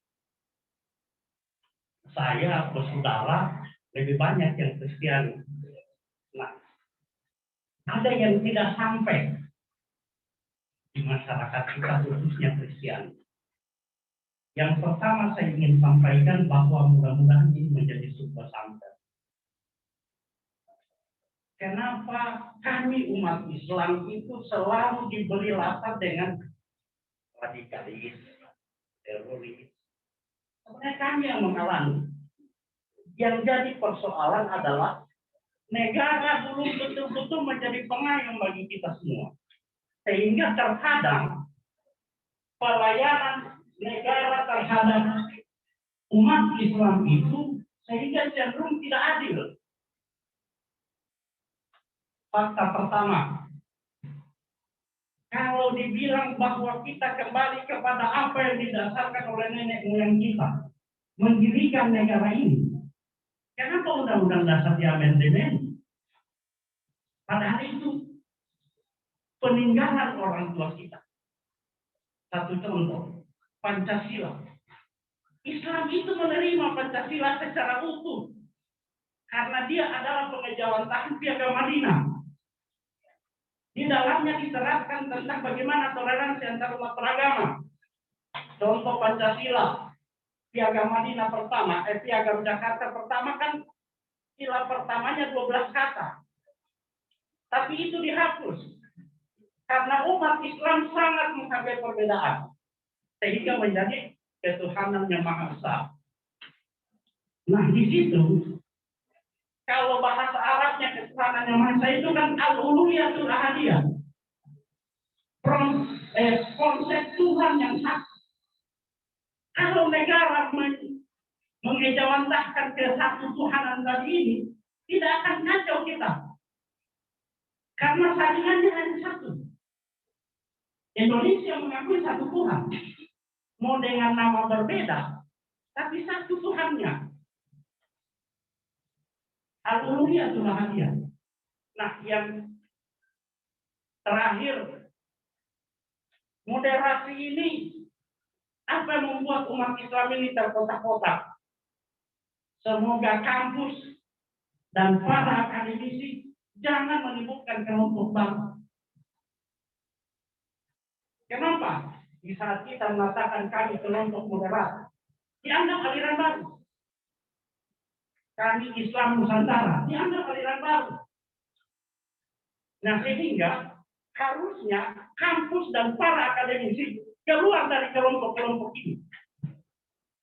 Saya bersaudara lebih banyak yang Kristen. Nah, ada yang tidak sampai di masyarakat kita khususnya Kristen. Yang pertama saya ingin sampaikan bahwa mudah-mudahan ini menjadi sebuah sampai. Kenapa kami umat Islam itu selalu diberi latar dengan radikalis, teroris? Sebenarnya kami yang mengalami. Yang jadi persoalan adalah negara belum betul-betul menjadi pengayom bagi kita semua. Sehingga terkadang pelayanan negara terhadap umat Islam itu sehingga cenderung tidak adil. Fakta pertama, kalau dibilang bahwa kita kembali kepada apa yang didasarkan oleh nenek moyang kita, mendirikan negara ini, kenapa Undang-Undang Dasar diamandemen? Padahal itu peninggalan orang tua kita. Satu contoh, Pancasila. Islam itu menerima Pancasila secara utuh karena dia adalah pengejawantahan Piagam Madinah. Di dalamnya diterapkan tentang bagaimana toleransi antar umat beragama. Contoh Pancasila, Piagam Madinah pertama, Piagam Jakarta pertama kan sila pertamanya 12 kata. Tapi itu dihapus. Karena umat Islam sangat menghargai perbedaan. Sehingga menjadi ketuhanan yang Maha Esa. Nah di situ, kalau bahasa Arabnya ketuhanan yang Maha Esa itu kan al-uluhiyatul ahadiyah. Konsep Tuhan yang satu. Kalau negara mengejawantahkan ke satu Tuhanan tadi ini, tidak akan kacau kita. Karena saringannya hanya satu. Indonesia mengakui satu Tuhan. Mau dengan nama berbeda, tapi satu Tuhannya. Al-uluhiyatul ahadiyah. Nah, yang terakhir, moderasi ini apa yang membuat umat Islam ini terkotak-kotak? Semoga kampus dan para akademisi jangan menimbulkan kelompok baru. Kenapa? Di saat kita mengatakan kami kelompok moderat, dianggap aliran baru. Kami Islam Nusantara, dianggap aliran baru. Nah, sehingga harusnya kampus dan para akademisi keluar dari kelompok-kelompok ini.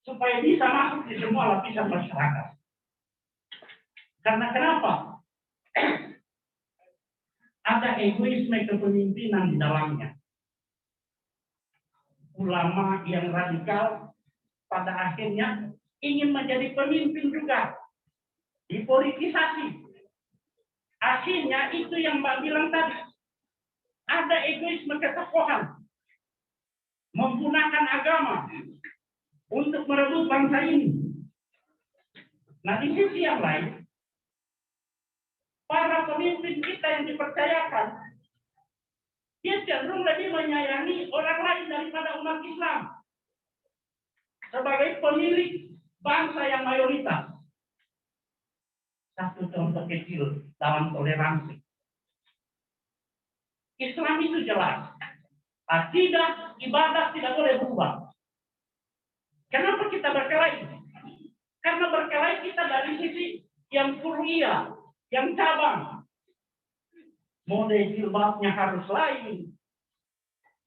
Supaya bisa masuk di semua lapisan masyarakat. Karena kenapa? Ada egoisme kepemimpinan di dalamnya. Ulama yang radikal pada akhirnya ingin menjadi pemimpin juga. Dipolitisasi. Akhirnya itu yang Mbak bilang tadi. Ada egoisme ketokohan. Menggunakan agama untuk merebut bangsa ini. Nah, di sisi yang lain, para pemimpin kita yang dipercayakan, dia cenderung lebih menyayangi orang lain daripada umat Islam. Sebagai pemilik bangsa yang mayoritas. Satu contoh kecil dalam toleransi. Islam itu jelas. Akidah, ibadah tidak boleh berubah. Kenapa kita berkelahi? Karena berkelahi kita dari sisi yang furu'iyah, yang cabang. Model jilbabnya harus lain.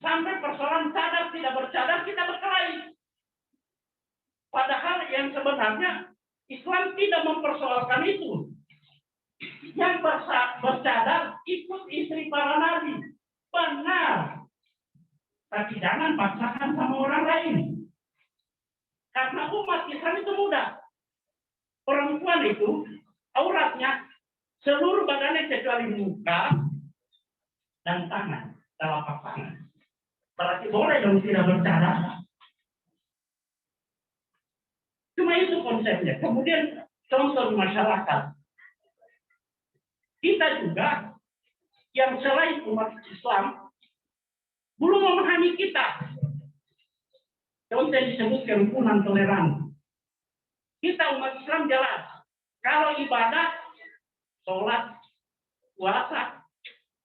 Sampai persoalan cadar tidak bercadar kita berkelahi. Padahal yang sebenarnya Islam tidak mempersoalkan itu. Yang bercadar ikut istri para nabi. Benar. Tapi jangan paksakan sama orang lain. Karena umat Islam itu mudah. Perempuan itu auratnya seluruh badannya kecuali muka dan tangan, telapak tangan. Berarti boleh dong tidak bercadar. Cuma itu konsepnya. Kemudian contoh di masyarakat. Kita juga yang selain umat Islam belum memahami kita. Contoh yang disebut kerukunan toleransi. Kita umat Islam jelas. Kalau ibadah, sholat, puasa.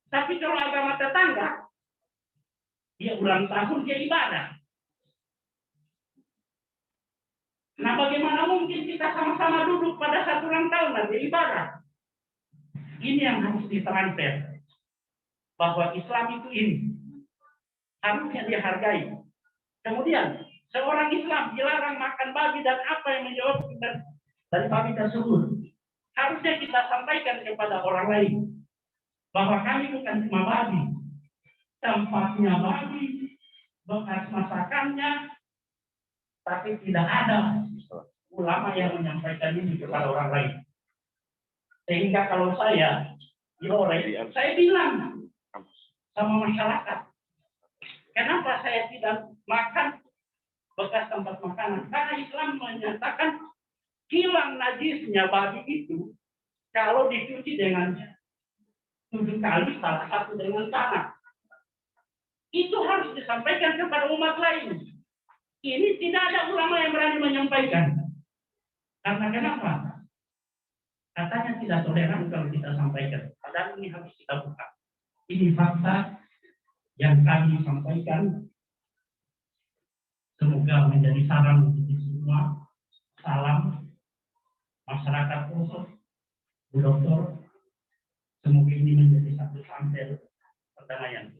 Tapi kalau agama tetangga, dia ulang tahun, dia ibadah. Nah, bagaimana mungkin kita sama-sama duduk pada satu ulang tahun nanti ibadah? Ini yang harus ditransfer. Bahwa Islam itu ini. Harusnya dihargai. Kemudian, seorang Islam dilarang makan babi dan apa yang menjawab dari babi tersebut. Harusnya kita sampaikan kepada orang lain. Bahwa kami bukan cuma babi. Tempatnya babi, bekas masakannya, tapi tidak ada ulama yang menyampaikan ini kepada orang lain. Sehingga kalau saya saya bilang sama masyarakat, kenapa saya tidak makan bekas tempat makanan? Karena Islam menyatakan hilang najisnya babi itu kalau dicuci dengan 7 kali, salah satu dengan tanah. Itu harus disampaikan kepada umat lain. Ini tidak ada ulama yang berani menyampaikan. Karena kenapa? Katanya tidak toleran kalau kita sampaikan. Padahal ini harus kita buka. Ini fakta yang kami sampaikan. Semoga menjadi saran untuk kita semua. Salam masyarakat Poso, Bu Dokter. Semoga ini menjadi satu sampel perdamaian.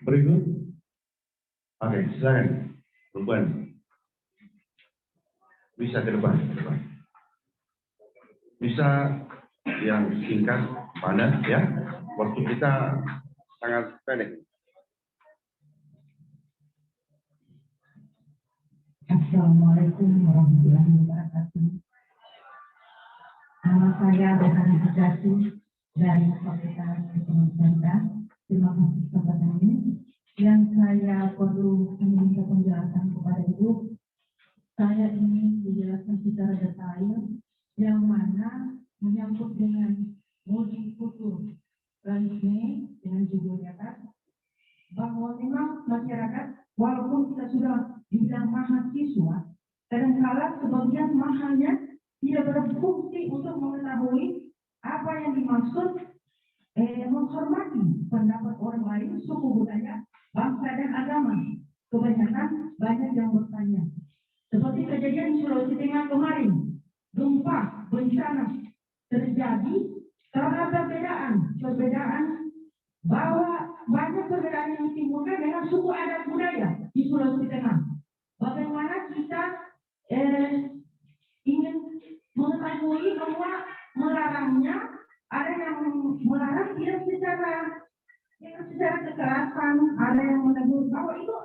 Berikut. Oke, silakan. Ruben. Bisa ke depan. Bisa yang singkat, padat ya. Waktu kita sangat pendek. Assalamualaikum warahmatullahi wabarakatuh. Nama saya Rohani Hidayati dari Fakultas Ekonomi Syariah. Terima kasih kesempatan ini. Yang saya perlu meminta penjelasan kepada Ibu, saya ingin dijelaskan secara detail yang mana menyangkut dengan mudik futur Raisme dengan judulnya kan, bahwa memang masyarakat walaupun kita sudah dibilang mahasiswa, kadang-kala sebagian mahalnya tidak berfungsi untuk mengetahui apa yang dimaksud menghormati pendapat orang lain, suku budaya, bangsa dan agama. Kebanyakan banyak yang bertanya. Seperti kejadian di Sulawesi Tengah kemarin, gempa, bencana terjadi karena perbedaan bahwa banyak perbedaan yang ditimbulkan dengan suku adat budaya di Sulawesi Tengah. Bagaimana kita ingin mengetahui bahwa melarangnya, ada yang melarang dia secara kekerasan, ada yang menegur bahwa itu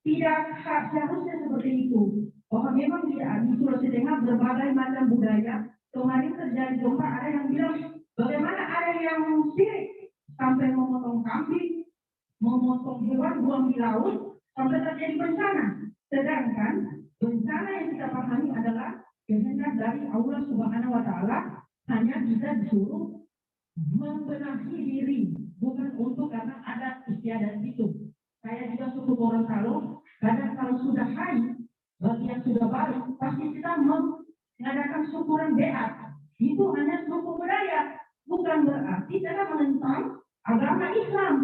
tidak seharusnya seperti itu. Bahwa memang di Sulawesi Tengah berbagai macam budaya. Kemarin terjadi gempa, ada yang bilang bagaimana ada yang sirik sampai memotong kambing, memotong hewan, buang di laut sampai terjadi bencana. Sedangkan bencana yang kita pahami adalah kehendak dari Allah Subhanahu Wa Taala, hanya kita disuruh membenahi diri, bukan untuk karena adat istiadat itu. Saya juga suku Gorontalo, kadang kalau sudah hari, bagi yang sudah baru, pasti kita mengadakan syukuran beat. Itu hanya suku budaya, bukan berarti kita menentang agama Islam.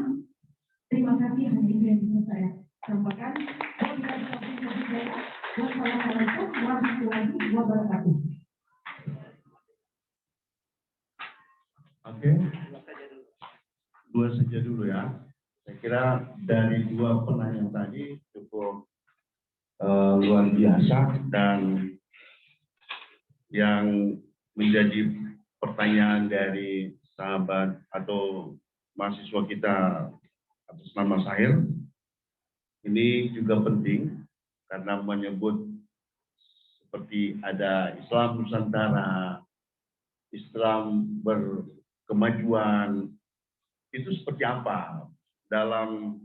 Terima kasih, hanya itu yang bisa saya sampaikan. Wassalamualaikum warahmatullahi wabarakatuh. Oke, dua saja dulu ya. Saya kira dari dua penanya tadi cukup luar biasa, dan yang menjadi pertanyaan dari sahabat atau mahasiswa kita atas nama Sahir ini juga penting karena menyebut seperti ada Islam Nusantara, Islam berkemajuan, itu seperti apa? Dalam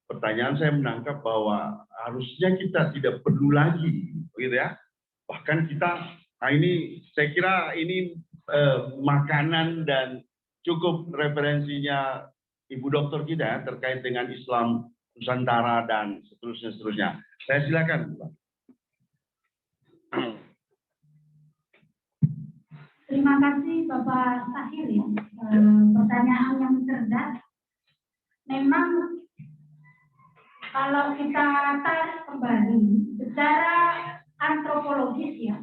pertanyaan saya menangkap bahwa harusnya kita tidak perlu lagi, begitu ya. Bahkan kita, nah ini saya kira ini makanan dan cukup referensinya Ibu Dokter kita ya, terkait dengan Islam Nusantara dan seterusnya. Saya silakan, Pak. Terima kasih Bapak Sahir ya. Pertanyaan yang cerdas. Memang kalau kita tarik kembali secara antropologis ya,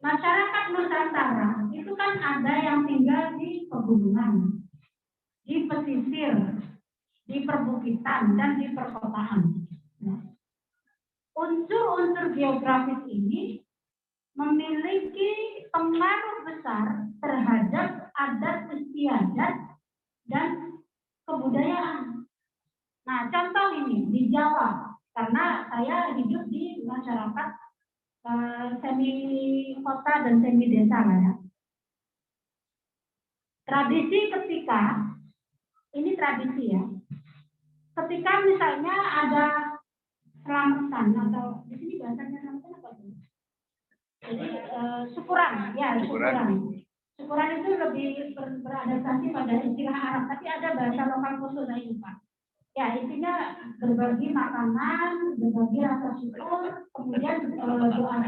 masyarakat Nusantara itu kan ada yang tinggal di pegunungan, di pesisir, di perbukitan, dan di perkotaan. Unsur-unsur geografis ini memiliki pengaruh besar terhadap adat istiadat dan kebudayaan. Nah, contoh ini di Jawa, karena saya hidup di masyarakat semi kota dan semi desa lah ya. Tradisi ketika ini tradisi ya. Ketika misalnya ada selamatan atau di sini bahasanya selamatan apa sih? Jadi syukuran, ya syukuran. Syukuran itu lebih beradaptasi pada istilah Arab, tapi ada bahasa lokal khusus saya lupa. Ya intinya berbagi makanan, berbagi rasa syukur, kemudian doa-doa.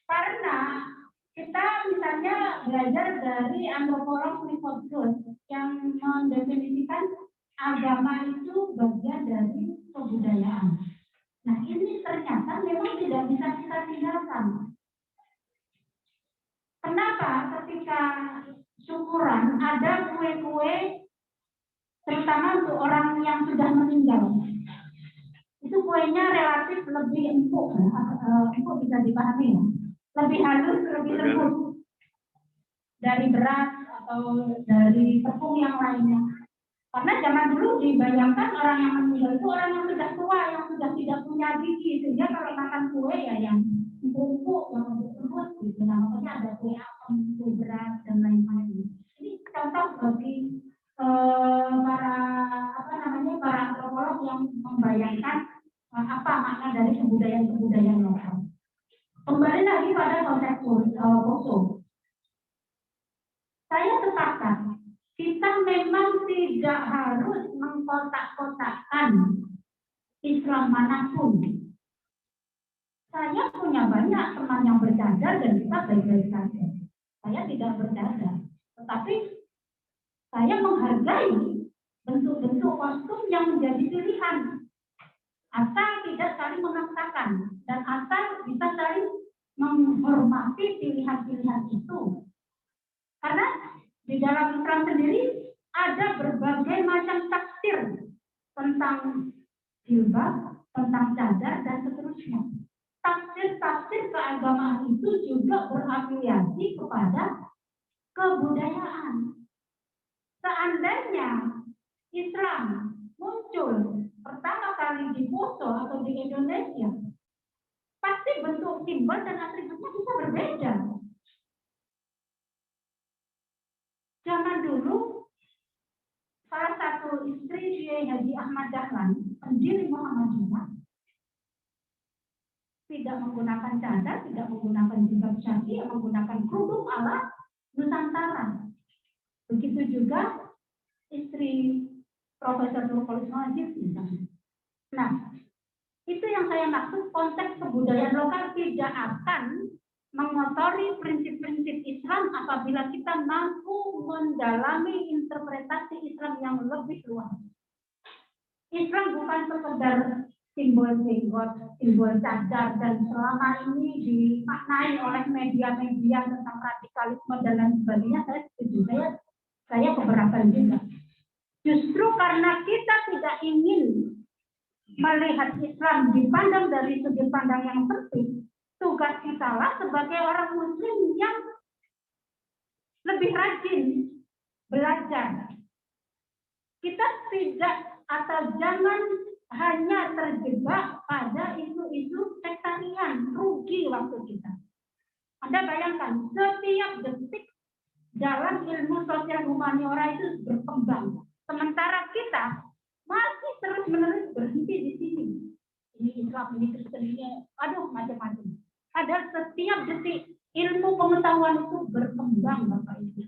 Karena kita misalnya belajar dari antropolog Clifford Geertz yang mendefinisikan agama itu bagian dari kebudayaan. Nah ini ternyata memang tidak bisa kita tinggalkan. Kenapa ketika syukuran ada kue-kue terutama untuk orang yang sudah meninggal, itu kuenya relatif lebih empuk, empuk bisa dipahami ya, lebih halus, lebih lembut dari beras atau dari tepung yang lainnya. Karena zaman dulu dibayangkan orang yang meninggal itu orang yang sudah tua, yang sudah tidak punya gigi, sehingga kalau makan kue ya yang empuk, yang lembut gitu. Nah, makanya ada kue apem, kue beras dan lain-lain. Ini contoh bagi para antropolog yang membayangkan apa makna dari kebudayaan lokal. Kembali lagi pada konteks Poso. Saya sepakat, kita memang tidak harus mengkotak-kotakkan Islam manapun. Saya punya banyak teman yang bercadar dan kita baik-baik saja. Saya tidak bercadar, tetapi saya menghargai bentuk-bentuk kostum yang menjadi pilihan. Asal tidak saling memaksakan dan asal bisa saling menghormati pilihan-pilihan itu. Karena di dalam Islam sendiri ada berbagai macam tafsir tentang jilbab, tentang cadar, dan seterusnya. Tafsir-tafsir keagamaan itu juga berafiliasi kepada kebudayaan. Seandainya Islam muncul pertama kali di Poso atau di Indonesia, pasti bentuk simbol dan atributnya bisa berbeda. Zaman dulu, salah satu istri Kiai Haji Ahmad Dahlan, pendiri Muhammadiyah, tidak menggunakan cadar, tidak menggunakan jilbab syar'i, menggunakan kerudung ala Nusantara. Begitu juga istri Profesor Nurul Majid misalnya. Nah, itu yang saya maksud, konteks kebudayaan lokal tidak akan mengotori prinsip-prinsip Islam apabila kita mampu mendalami interpretasi Islam yang lebih luas. Islam bukan sekedar simbol jenggot, simbol cadar, dan selama ini dimaknai oleh media-media tentang radikalisme dan lain sebagainya, saya setuju. Saya keberatan juga. Justru karena kita tidak ingin melihat Islam dipandang dari sudut pandang yang sempit, tugas kita lah sebagai orang Muslim yang lebih rajin belajar. Kita tidak atau jangan hanya terjebak pada isu-isu sektarian, rugi waktu kita. Anda bayangkan, setiap detik dalam ilmu sosial humaniora itu berkembang. Sementara kita masih terus-menerus berhenti di sini. Ini Islam, ini Kristen, ini aduh macam-macam. Padahal setiap detik ilmu pengetahuan itu berkembang, Bapak Ibu.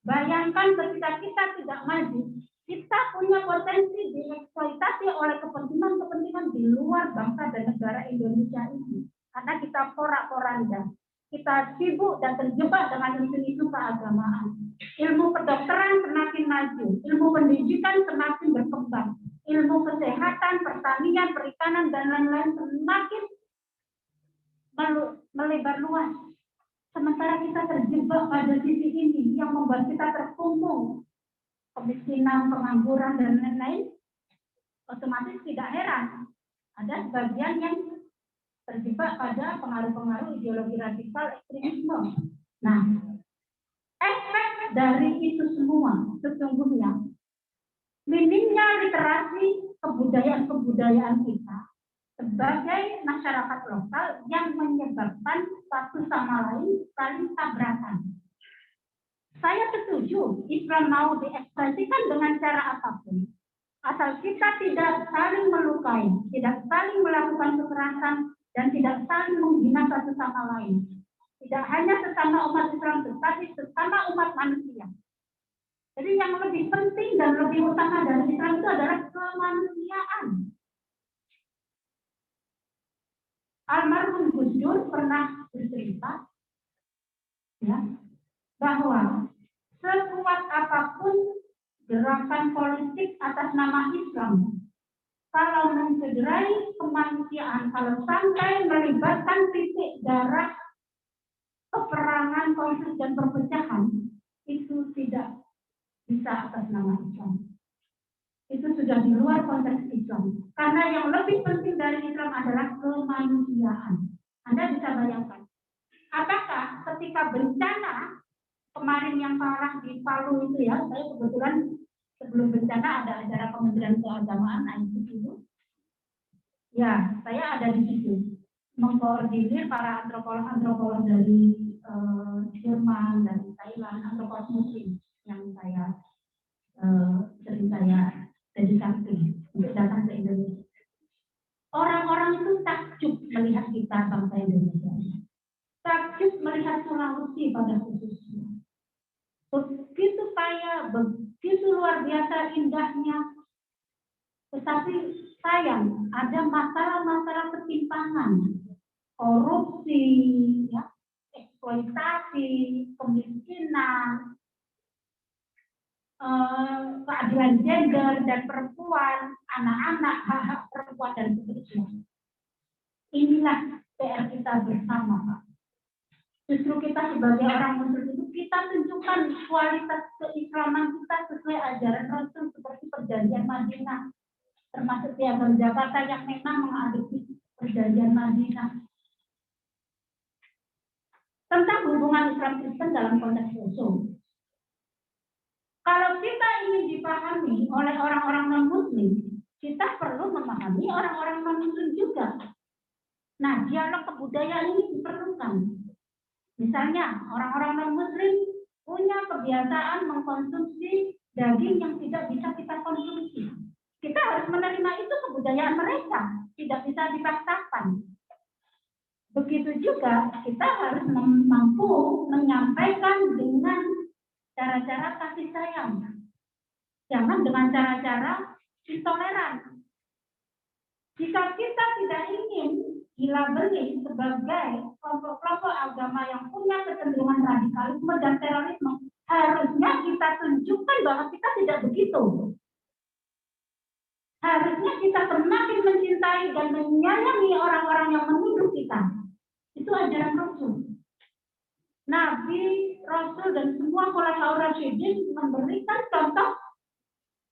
Bayangkan ketika kita tidak maju, kita punya potensi dieksploitasi oleh kepentingan-kepentingan di luar bangsa dan negara Indonesia ini. Karena kita porak-poranda, kita sibuk dan terjebak dengan isu-isu keagamaan. Ilmu kedokteran semakin maju, ilmu pendidikan semakin berkembang, ilmu kesehatan, pertanian, perikanan, dan lain-lain semakin melebar luas. Sementara kita terjebak pada sisi ini yang membuat kita terkungkung. Kemiskinan, pengangguran, dan lain-lain, otomatis tidak heran. Ada sebagian yang terjebak pada pengaruh-pengaruh ideologi radikal ekstremisme. Nah, efek dari itu semua sesungguhnya minimnya literasi kebudayaan-kebudayaan kita sebagai masyarakat lokal yang menyebabkan satu sama lain saling tabrakan. Saya setuju Islam mau diekspresikan dengan cara apapun, asal kita tidak saling melukai, tidak saling melakukan kekerasan, dan tidak saling menghina satu sama lain. Tidak hanya sesama umat Islam, tetapi sesama umat manusia. Jadi yang lebih penting dan lebih utama dari Islam itu adalah kemanusiaan. Almarhum Gus Dur pernah bercerita, ya, bahwa sekuat apapun gerakan politik atas nama Islam, kalau mencederai kemanusiaan, kalau sampai melibatkan titik darah, peperangan, konflik, dan perpecahan, itu tidak bisa atas nama Islam. Itu sudah di luar konteks Islam. Karena yang lebih penting dari Islam adalah kemanusiaan. Anda bisa bayangkan, apakah ketika bencana kemarin yang parah di Palu itu, ya, saya kebetulan sebelum bencana ada acara Kementerian Keagamaan itu. Ya, saya ada di situ mengkoordinir para antropolog dari Jerman dan Thailand, antropolog Muslim yang saya sering saya dedikasi untuk datang ke Indonesia. Orang-orang itu takjub melihat kita bangsa Indonesia, takjub melihat Sulawesi pada khususnya. Begitu kaya, begitu luar biasa indahnya, tetapi sayang ada masalah-masalah ketimpangan, korupsi, ya, eksploitasi, kemiskinan, keadilan gender dan perempuan, anak-anak, hak-hak perempuan dan seterusnya. Inilah PR kita bersama, Pak. Justru kita sebagai orang Muslim itu kita tunjukkan kualitas keislaman kita sesuai ajaran Rasul seperti perjanjian Madinah, termasuk Piagam Jakarta yang memang mengadopsi perjanjian Madinah. Tentang hubungan Islam Kristen dalam konteks Poso. Kalau kita ingin dipahami oleh orang-orang non-Muslim, kita perlu memahami orang-orang non-Muslim juga. Nah, dialog kebudayaan ini diperlukan. Misalnya, orang-orang non-Muslim punya kebiasaan mengkonsumsi daging yang tidak bisa kita konsumsi. Kita harus menerima itu kebudayaan mereka, tidak bisa dipaksakan. Begitu juga kita harus mampu menyampaikan dengan cara-cara kasih sayang. Jangan dengan cara-cara intoleran. Jika kita tidak ingin dilabeli sebagai kelompok-kelompok agama yang punya kecenderungan radikalisme dan terorisme, harusnya kita tunjukkan bahwa kita tidak begitu. Harusnya kita semakin mencintai dan menyayangi orang-orang yang menuduh kita. Itu ajaran Rasul. Nabi, Rasul, dan semua khulafaur rasyidin memberikan contoh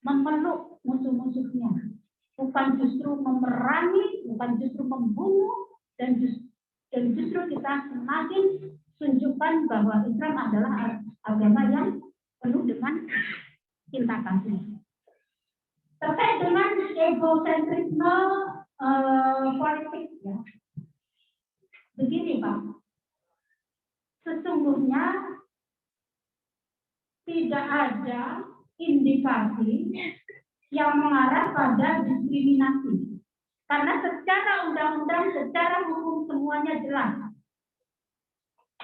memeluk musuh-musuhnya. Bukan justru memerangi, bukan justru membunuh, dan justru kita semakin tunjukkan bahwa Islam adalah agama yang penuh dengan cinta kasih. Terkait dengan egosentrisme politik, ya. Begini, Pak. Sesungguhnya tidak ada indikasi yang mengarah pada diskriminasi. Karena secara undang-undang, secara hukum semuanya jelas.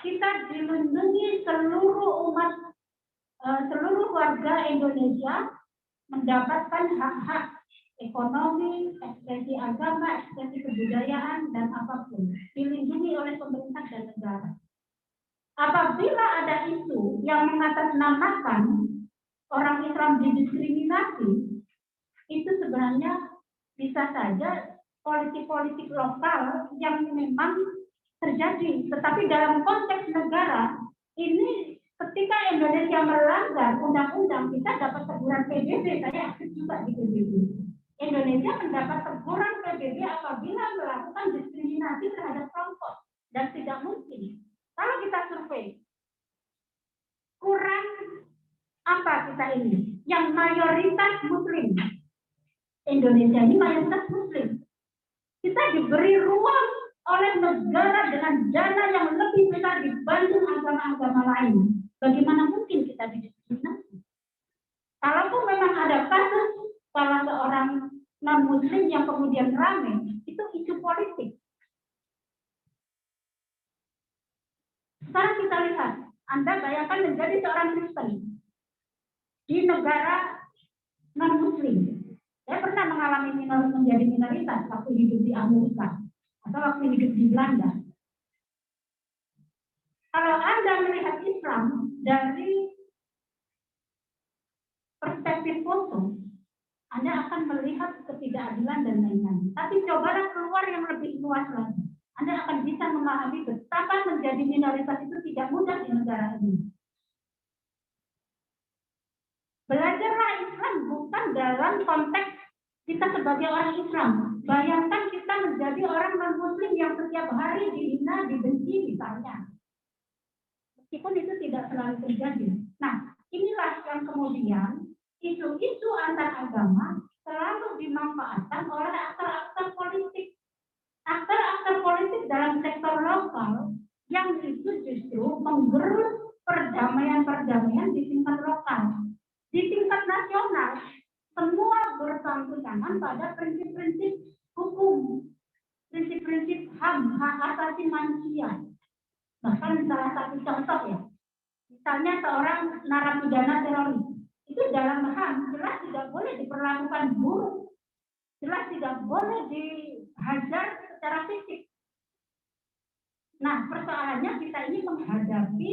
Kita dilindungi seluruh umat, seluruh warga Indonesia mendapatkan hak-hak ekonomi, ekspresi agama, ekspresi kebudayaan, dan apapun. Dilindungi oleh pemerintah dan negara. Apabila ada isu yang mengatasnamakan orang Islam didiskriminasi, itu sebenarnya bisa saja politik-politik lokal yang memang terjadi. Tetapi dalam konteks negara, ini ketika Indonesia melanggar undang-undang, kita dapat teguran PBB. Saya aktif juga di PBB. Indonesia mendapat teguran PBB apabila melakukan diskriminasi terhadap kelompok. Dan tidak mungkin. Kalau kita survei, kurang apa kita ini? Yang mayoritas Muslim. Indonesia ini mayoritas Muslim. Kita diberi ruang oleh negara dengan dana yang lebih besar dibanding agama-agama lain. Bagaimana mungkin kita didiskriminasi? Kalaupun memang ada kasus salah seorang non-Muslim yang kemudian ramai, itu isu politik. Sekarang kita lihat, Anda bayangkan menjadi seorang Kristen di negara non-Muslim. Saya pernah mengalami menjadi minoritas waktu hidup di Amerika atau waktu hidup di Belanda. Kalau Anda melihat Islam dari perspektif kosong, Anda akan melihat ketidakadilan dan lain-lain. Tapi cobalah keluar yang lebih luas lagi. Anda akan bisa memahami betapa menjadi minoritas itu tidak mudah di negara ini. Belajarlah Islam bukan dalam konteks kita sebagai orang Islam. Bayangkan kita menjadi orang non-Muslim yang setiap hari dihina, dibenci misalnya. Meskipun itu tidak selalu terjadi. Nah, inilah yang kemudian isu-isu antar agama selalu dimanfaatkan oleh aktor-aktor politik. Aktor-aktor politik dalam sektor lokal yang itu justru menggerus perdamaian-perdamaian di tingkat lokal. Di tingkat nasional, semua bersangkut tangan pada prinsip-prinsip hukum, prinsip-prinsip HAM, hak asasi manusia. Bahkan salah satu contoh ya, misalnya seorang narapidana teroris, itu dalam HAM jelas tidak boleh diperlakukan buruk, jelas tidak boleh dihajar secara fisik. Nah, persoalannya kita ini menghadapi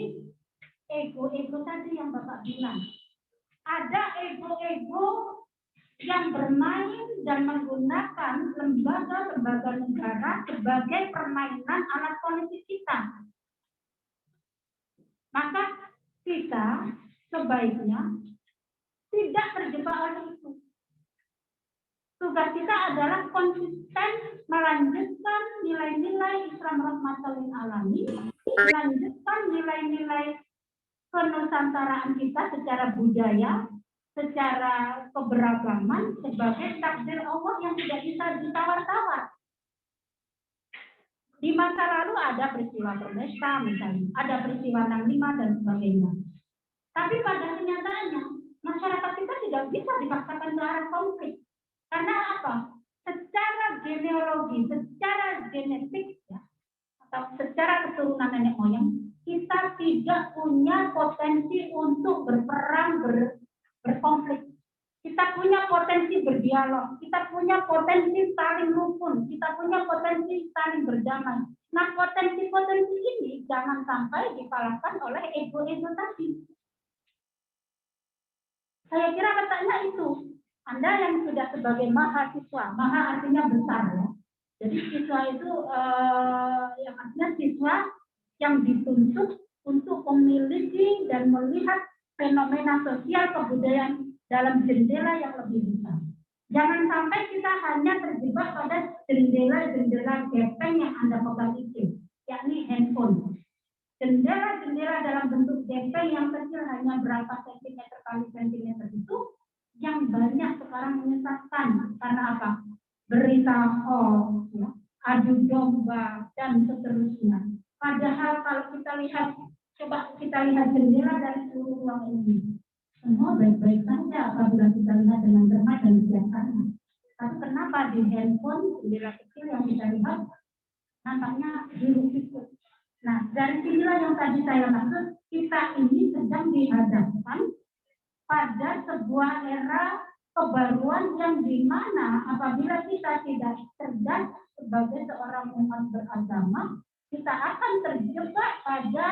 ego-ego tadi yang Bapak bilang. Ada ego-ego yang bermain dan menggunakan lembaga-lembaga negara sebagai permainan alat politik kita. Maka kita sebaiknya tidak terjebak oleh itu. Tugas kita adalah konsisten melanjutkan nilai-nilai Islam rahmatan lil alamin, melanjutkan nilai-nilai kenusantaraan kita secara budaya, secara keberagaman sebagai takdir Allah yang tidak bisa ditawar-tawar. Di masa lalu ada peristiwa Promesta misalnya, ada peristiwa 65 dan sebagainya. Tapi pada kenyataannya masyarakat kita tidak bisa dipaksakan ke arah konflik. Karena apa? Secara genealogi, secara genetik ya, atau secara keturunan nenek moyang, kita tidak punya potensi untuk berperang, berkonflik. Kita punya potensi berdialog, kita punya potensi saling rukun, kita punya potensi saling berdamai. Nah, potensi-potensi ini jangan sampai dikalahkan oleh ego-ego tadi. Saya kira katanya itu. Anda yang sudah sebagai mahasiswa, maha artinya besar ya. Jadi siswa itu yang artinya siswa yang dituntut untuk memiliki dan melihat fenomena sosial kebudayaan dalam jendela yang lebih besar. Jangan sampai kita hanya terjebak pada jendela-jendela gepeng yang Anda pegang itu, yakni handphone. Jendela-jendela dalam bentuk gepeng yang kecil hanya berapa sentimeter kali sentimeter itu yang banyak sekarang menyesatkan. Karena apa? Berita hoax, ya, adu domba, dan seterusnya. Padahal kalau kita lihat, coba kita lihat jendela dari seluruh ruang ini. Semua baik-baik saja apabila kita lihat dengan cermat dan bijaksana. Tapi kenapa di handphone jendela kecil yang kita lihat nampaknya biru itu? Nah, dari sinilah yang tadi saya maksud, kita ini sedang dihadapkan pada sebuah era kebaruan yang dimana apabila kita tidak cerdas sebagai seorang umat beragama, kita akan terjebak pada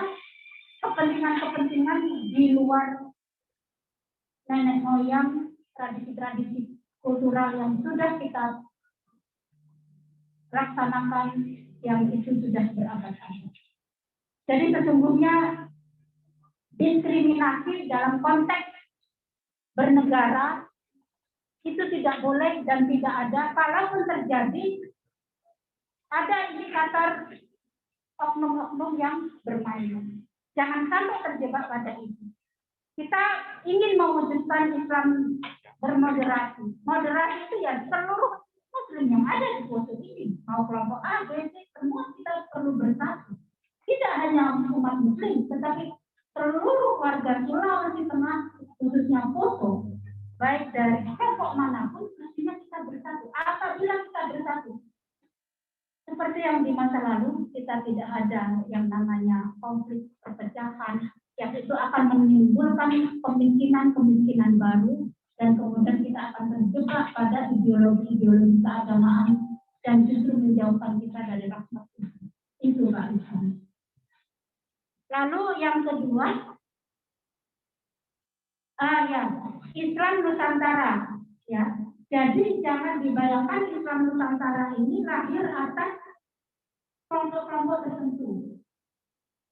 kepentingan-kepentingan di luar nenek moyang, tradisi-tradisi kultural yang sudah kita laksanakan, yang itu sudah berabad-abad. Jadi sesungguhnya diskriminasi dalam konteks bernegara itu tidak boleh dan tidak ada. Kalaupun terjadi, ada indikator oknum-oknum yang bermain. Jangan sampai terjebak pada itu. Kita ingin mewujudkan Islam bermoderasi. Moderasi itu ya seluruh Muslim yang ada di foto ini, mau kelompok A, B, C, semua kita perlu bersatu. Tidak hanya umat Muslim, tetapi seluruh warga Sulawesi Tengah, khususnya Poso, baik dari kelompok manapun, mestinya kita bersatu. Apabila kita bersatu, seperti yang di masa lalu, kita tidak ada yang namanya konflik perpecahan, yang itu akan menimbulkan kemungkinan baru, dan kemudian kita akan terjebak pada ideologi-ideologi keagamaan, dan justru menjauhkan kita dari rahmat Tuhan. Itu Pak Islam. Lalu yang kedua, Islam Nusantara, ya. Jadi jangan dibayangkan Islam Nusantara ini lahir atas kelompok-kelompok tertentu.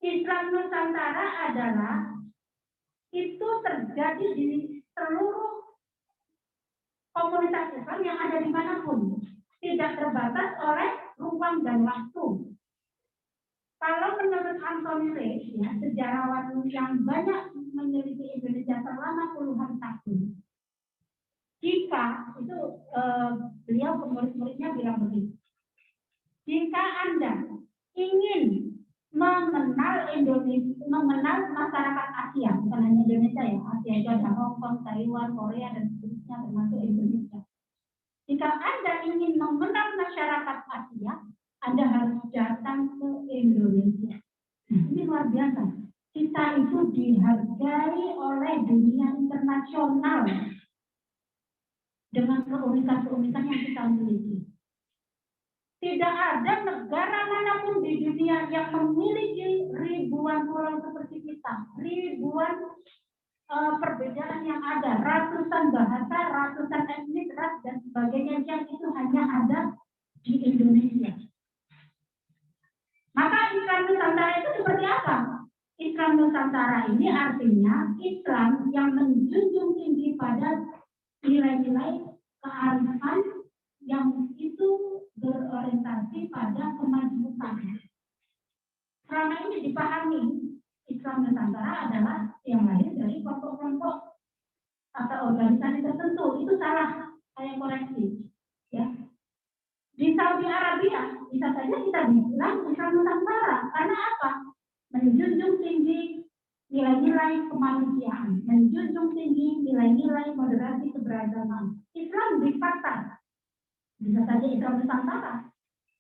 Islam Nusantara adalah itu terjadi di seluruh komunitas Islam yang ada di manapun, tidak terbatas oleh ruang dan waktu. Kalau menurut Anthony Reis, ya, sejarawan yang banyak meneliti Indonesia selama puluhan tahun, jika itu beliau murid-muridnya bilang begitu, jika Anda ingin mengenal Indonesia, mengenal masyarakat Asia, bukan hanya Indonesia ya, Asia itu ada Hong Kong, Taiwan, Korea dan seterusnya termasuk Indonesia. Jika Anda ingin mengenal masyarakat Asia, Anda harus datang ke Indonesia. Ini luar biasa. Kita itu dihargai oleh dunia internasional dengan keunikan-keunikan yang kita miliki. Tidak ada negara manapun di dunia yang memiliki ribuan pulau seperti kita, ribuan perbedaan yang ada, ratusan bahasa, ratusan etnis, ras dan sebagainya yang itu hanya ada di Indonesia. Maka Islam Nusantara itu seperti apa? Islam Nusantara ini artinya Islam yang menjunjung tinggi pada nilai-nilai kearifan yang itu berorientasi pada kemajuan. Selama ini dipahami Islam Nusantara adalah yang lahir dari kelompok-kelompok atau organisasi tertentu. Itu salah, saya koreksi. Ya. Di Saudi Arabia bisa saja kita bilang Islam Nusantara. Karena apa? Menjunjung tinggi nilai-nilai kemanusiaan, menjunjung tinggi nilai-nilai moderasi keberagaman. Islam di Qatar bisa saja Islam Nusantara.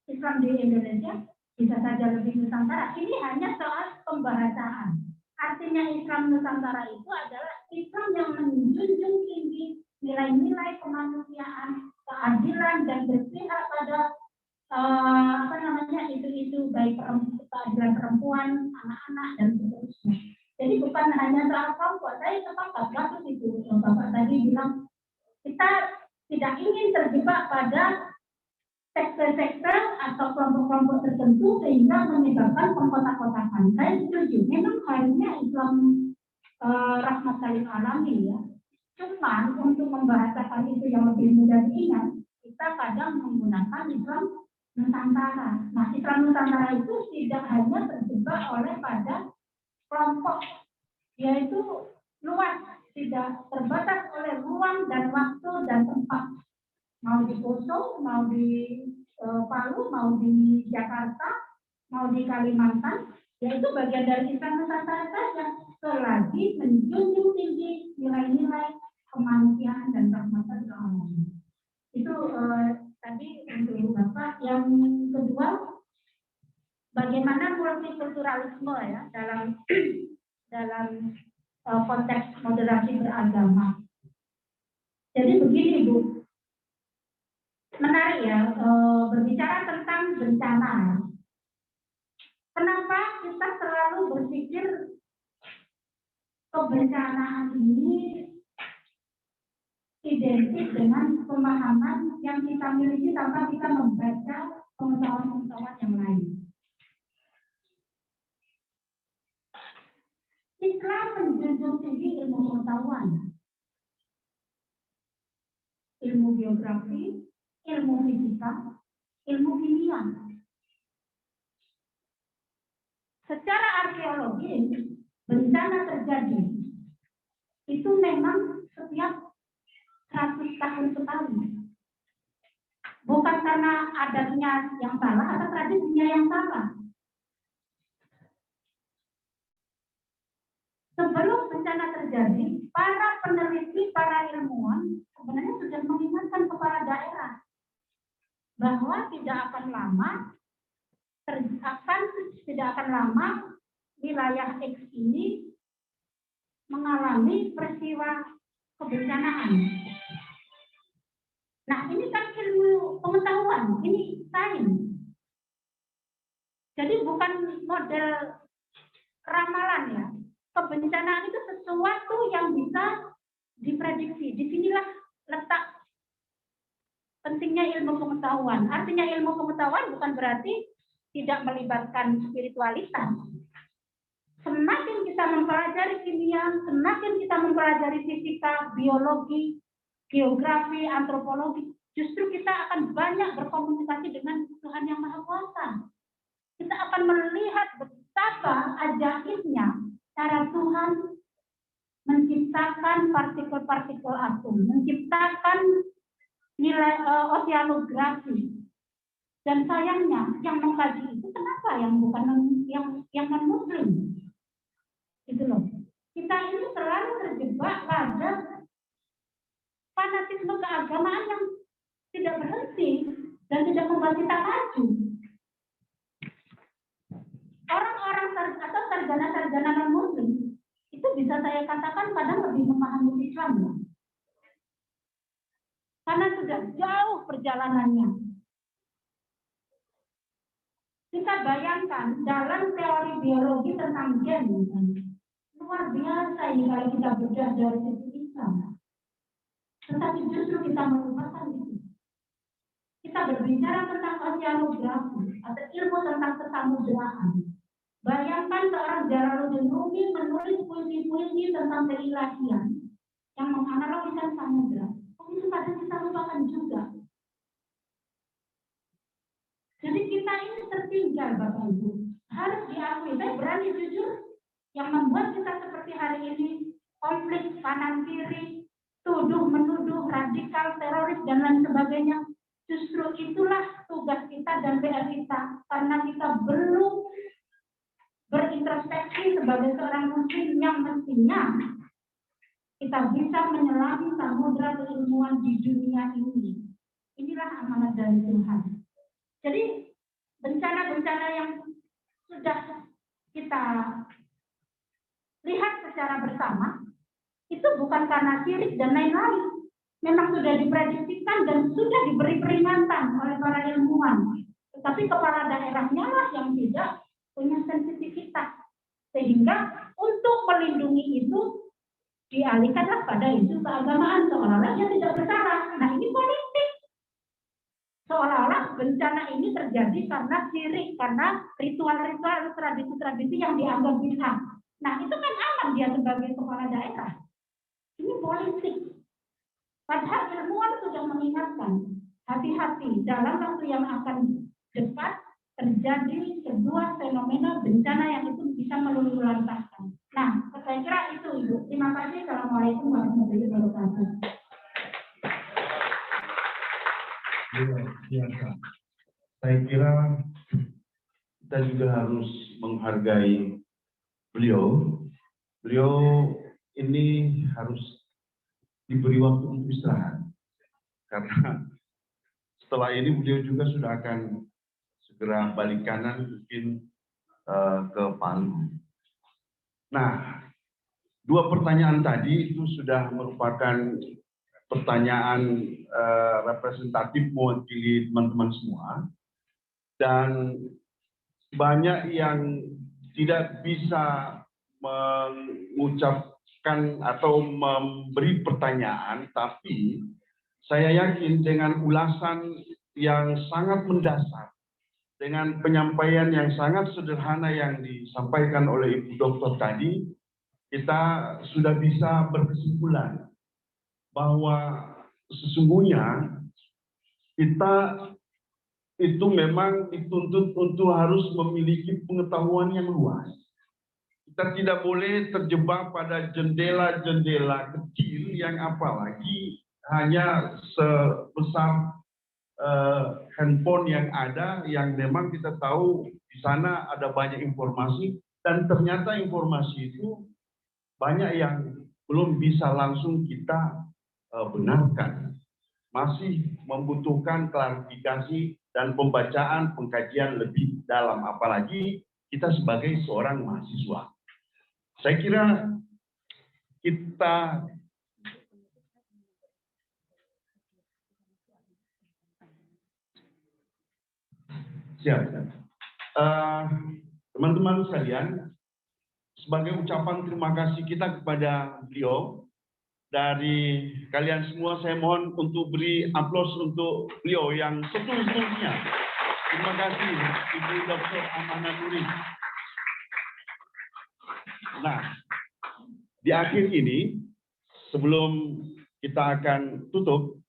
Islam di Indonesia bisa saja lebih Nusantara. Ini hanya soal pembahasaan. Artinya Islam Nusantara itu adalah Islam yang menjunjung tinggi nilai-nilai kemanusiaan, keadilan dan berpihak pada isu-isu baik keadilan perempuan, anak-anak dan seterusnya. Jadi bukan hanya soal kelompok. Saya sepakat waktu itu Bapak tadi bilang kita tidak ingin terjebak pada sektor-sektor atau kelompok-kelompok tertentu sehingga menyebabkan pengkotak-kotakan. Saya setuju, memang harusnya Islam rahmatan lil alamin ya. Cuman untuk membahasakan itu yang lebih mudah diingat, kita kadang menggunakan Islam Nusantara. Nah, Islam Nusantara itu tidak hanya terjebak oleh pada kelompok, yaitu luas, tidak terbatas oleh ruang dan waktu dan tempat. Mau di Poso, mau di Palu, mau di Jakarta, mau di Kalimantan, yaitu bagian dari Islam Nusantara saja. Selagi menjunjung tinggi nilai-nilai kemanusiaan dan rahmatan ke alamin. Itu tadi untuk Bapak. Yang kedua, bagaimana multikulturalisme ya dalam konteks moderasi beragama. Jadi begini Bu, menarik ya berbicara tentang bencana. Kenapa kita selalu berpikir kebencanaan ini identik dengan pemahaman yang kita miliki tanpa kita membaca pengetahuan-pengetahuan yang lain. Islam menjunjung tinggi ilmu pengetahuan, ilmu geografi, ilmu fisika, ilmu kimia. Secara arkeologi, bencana terjadi itu memang setiap 100 tahun sekali. Bukan karena adatnya yang salah atau tradisinya yang salah. Sebelum bencana terjadi, para peneliti, para ilmuwan sebenarnya sudah mengingatkan kepala daerah bahwa tidak akan lama wilayah X ini mengalami peristiwa kebencanaan. Nah, ini kan ilmu pengetahuan, ini sains. Jadi bukan model ramalan ya. Kebencanaan itu sesuatu yang bisa diprediksi. Disinilah letak pentingnya ilmu pengetahuan. Artinya ilmu pengetahuan bukan berarti tidak melibatkan spiritualitas. Semakin kita mempelajari kimia, semakin kita mempelajari fisika, biologi, geografi, antropologi, justru kita akan banyak berkomunikasi dengan Tuhan Yang Maha Kuasa. Kita akan melihat betapa ajaibnya cara Tuhan menciptakan partikel-partikel atom, menciptakan nilai oceanografi. Dan sayangnya yang mengkaji itu kenapa yang bukan yang non-muslim? Gitu loh. Kita ini selalu terjebak pada fanatisme keagamaan yang tidak berhenti dan tidak membuat kita maju. Orang-orang atau sarjana-sarjana non-muslim itu bisa saya katakan kadang lebih memahami Islam ya. Karena sudah jauh perjalanannya. Kita bayangkan dalam teori biologi tentang gen, luar biasa ini kalau kita bedah dari sisi Islam. Tetapi justru kita melupakan itu. Kita berbicara tentang oceanografi atau ilmu tentang kesamudraan. Bayangkan seorang Jalaluddin Rumi menulis puisi-puisi tentang keilahian yang menganalogikan samudra. Itu kadang kita lupakan juga. Jadi kita ini tertinggal Bapak Ibu. Harus diakui, saya berani jujur, yang membuat kita seperti hari ini, konflik kanan kiri, tuduh menuduh, radikal, teroris dan lain sebagainya. Justru itulah tugas kita dan PR kita, karena kita belum berintrospeksi sebagai seorang muslim yang mestinya kita bisa menyelami samudra keilmuan di dunia ini. Inilah amanat dari Tuhan. Jadi bencana-bencana yang sudah kita lihat secara bersama itu bukan karena syirik dan lain-lain. Memang sudah diprediksikan dan sudah diberi peringatan oleh para ilmuwan. Tetapi kepala daerahnya lah yang tidak punya sensitivitas. Sehingga untuk melindungi itu dialihkanlah pada isu keagamaan seolah-olah dia tidak bersalah. Nah ini politik. Seolah-olah bencana ini terjadi karena syirik, karena ritual-ritual, tradisi-tradisi yang dianggap bisa. Nah itu kan aman dia sebagai kepala daerah. Ini politik. Padahal ilmuwan sudah mengingatkan, hati-hati dalam waktu yang akan dekat terjadi sebuah fenomena bencana yang itu bisa meluluhlantahkan. Nah, saya kira itu Ibu. Terima kasih. Assalamualaikum warahmatullahi wabarakatuh. Biasa. Saya kira kita juga harus menghargai beliau. Beliau ini harus diberi waktu untuk istirahat. Karena setelah ini beliau juga sudah akan segera balik kanan mungkin ke Palu. Nah, dua pertanyaan tadi itu sudah merupakan pertanyaan representatif mewakili teman-teman semua, dan banyak yang tidak bisa mengucapkan atau memberi pertanyaan, tapi saya yakin dengan ulasan yang sangat mendasar, dengan penyampaian yang sangat sederhana yang disampaikan oleh Ibu Dokter tadi, kita sudah bisa berkesimpulan bahwa sesungguhnya kita itu memang dituntut untuk harus memiliki pengetahuan yang luas. Kita tidak boleh terjebak pada jendela-jendela kecil yang apalagi hanya sebesar handphone yang ada, yang memang kita tahu di sana ada banyak informasi, dan ternyata informasi itu banyak yang belum bisa langsung kita benarkan. Masih membutuhkan klarifikasi dan pembacaan, pengkajian lebih dalam, apalagi kita sebagai seorang mahasiswa. Saya kira kita siap. Teman-teman sekalian, sebagai ucapan terima kasih kita kepada beliau, dari kalian semua saya mohon untuk beri aplaus untuk beliau yang setul-setulnya. Terima kasih Ibu Dr. Amanah Nuris. Nah, di akhir ini, sebelum kita akan tutup,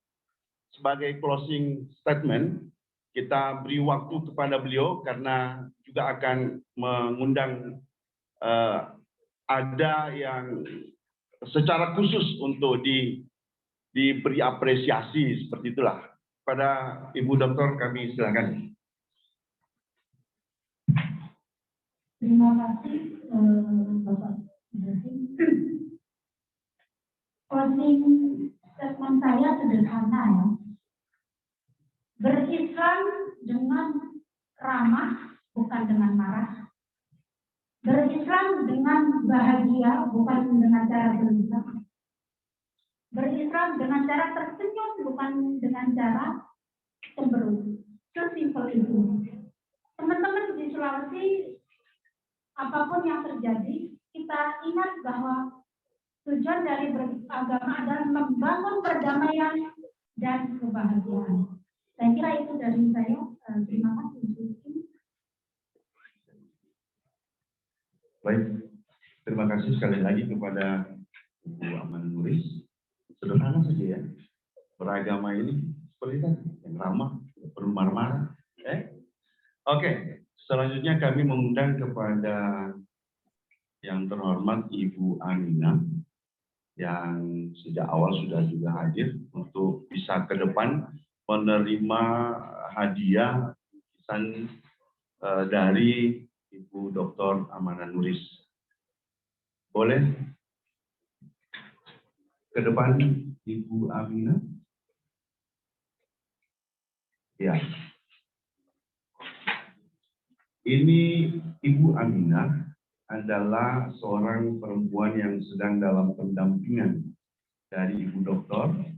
sebagai closing statement, kita beri waktu kepada beliau karena juga akan mengundang ada yang secara khusus untuk diberi apresiasi, seperti itulah. Pada Ibu Dokter kami silakan. Terima kasih Bapak Ibrahim. Closing statement saya sederhana ya. Berislam dengan ramah, bukan dengan marah. Berislam dengan bahagia, bukan dengan cara gelisah. Berislam dengan cara tersenyum, bukan dengan cara cemberut. Sesimpel itu. Teman-teman di Sulawesi, apapun yang terjadi, kita ingat bahwa tujuan dari beragama adalah membangun perdamaian dan kebahagiaan. Saya kira itu dari saya. Terima kasih. Baik, terima kasih sekali lagi kepada Ibu Amanah Nuris. Sederhana saja ya, beragama ini seperti tadi, yang ramah, tidak perlu marah-marah. Oke, selanjutnya kami mengundang kepada yang terhormat Ibu Aminah, yang sejak awal sudah juga hadir untuk bisa ke depan menerima hadiah lukisan dari Ibu Dr. Amanah Nuris. Boleh ke depan Ibu Aminah? Ya. Ini Ibu Aminah adalah seorang perempuan yang sedang dalam pendampingan dari Ibu Dokter.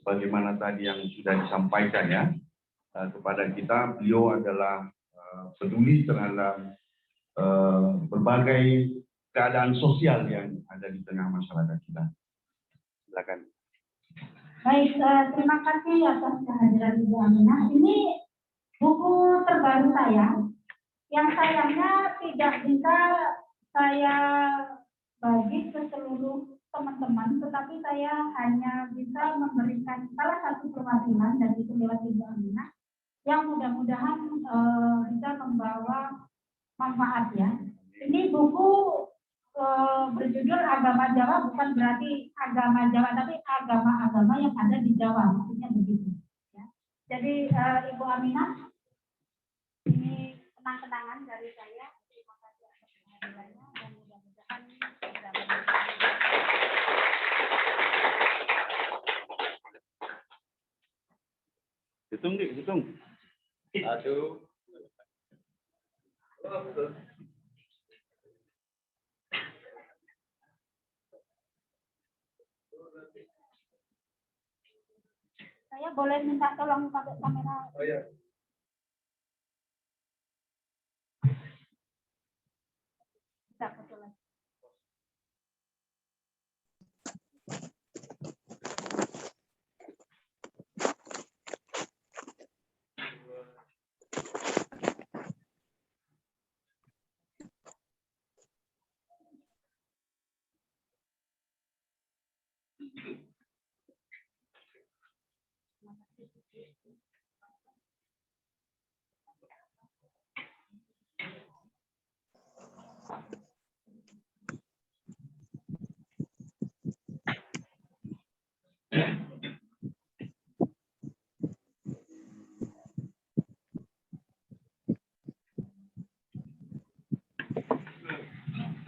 Sebagaimana tadi yang sudah disampaikan ya kepada kita, beliau adalah peduli terhadap berbagai keadaan sosial yang ada di tengah masyarakat kita. Silakan. Baik, terima kasih atas kehadiran Ibu Aminah. Ini buku terbaru saya, yang sayangnya tidak bisa saya bagi ke seluruh teman-teman, tetapi saya hanya bisa memberikan salah satu perwakilan dan itu lewat Ibu Aminah, yang mudah-mudahan bisa membawa manfaat ya. Ini buku berjudul Agama Jawa, bukan berarti agama Jawa, tapi agama-agama yang ada di Jawa, maksudnya begitu. Ya. Jadi Ibu Aminah, ini kenang-kenangan dari saya. Terima kasih atas kehadirannya dan mudah-mudahan bisa Hitung nih, hitung. Aduh. saya boleh minta tolong pakai kamera. Oh ya. Bisa foto lagi.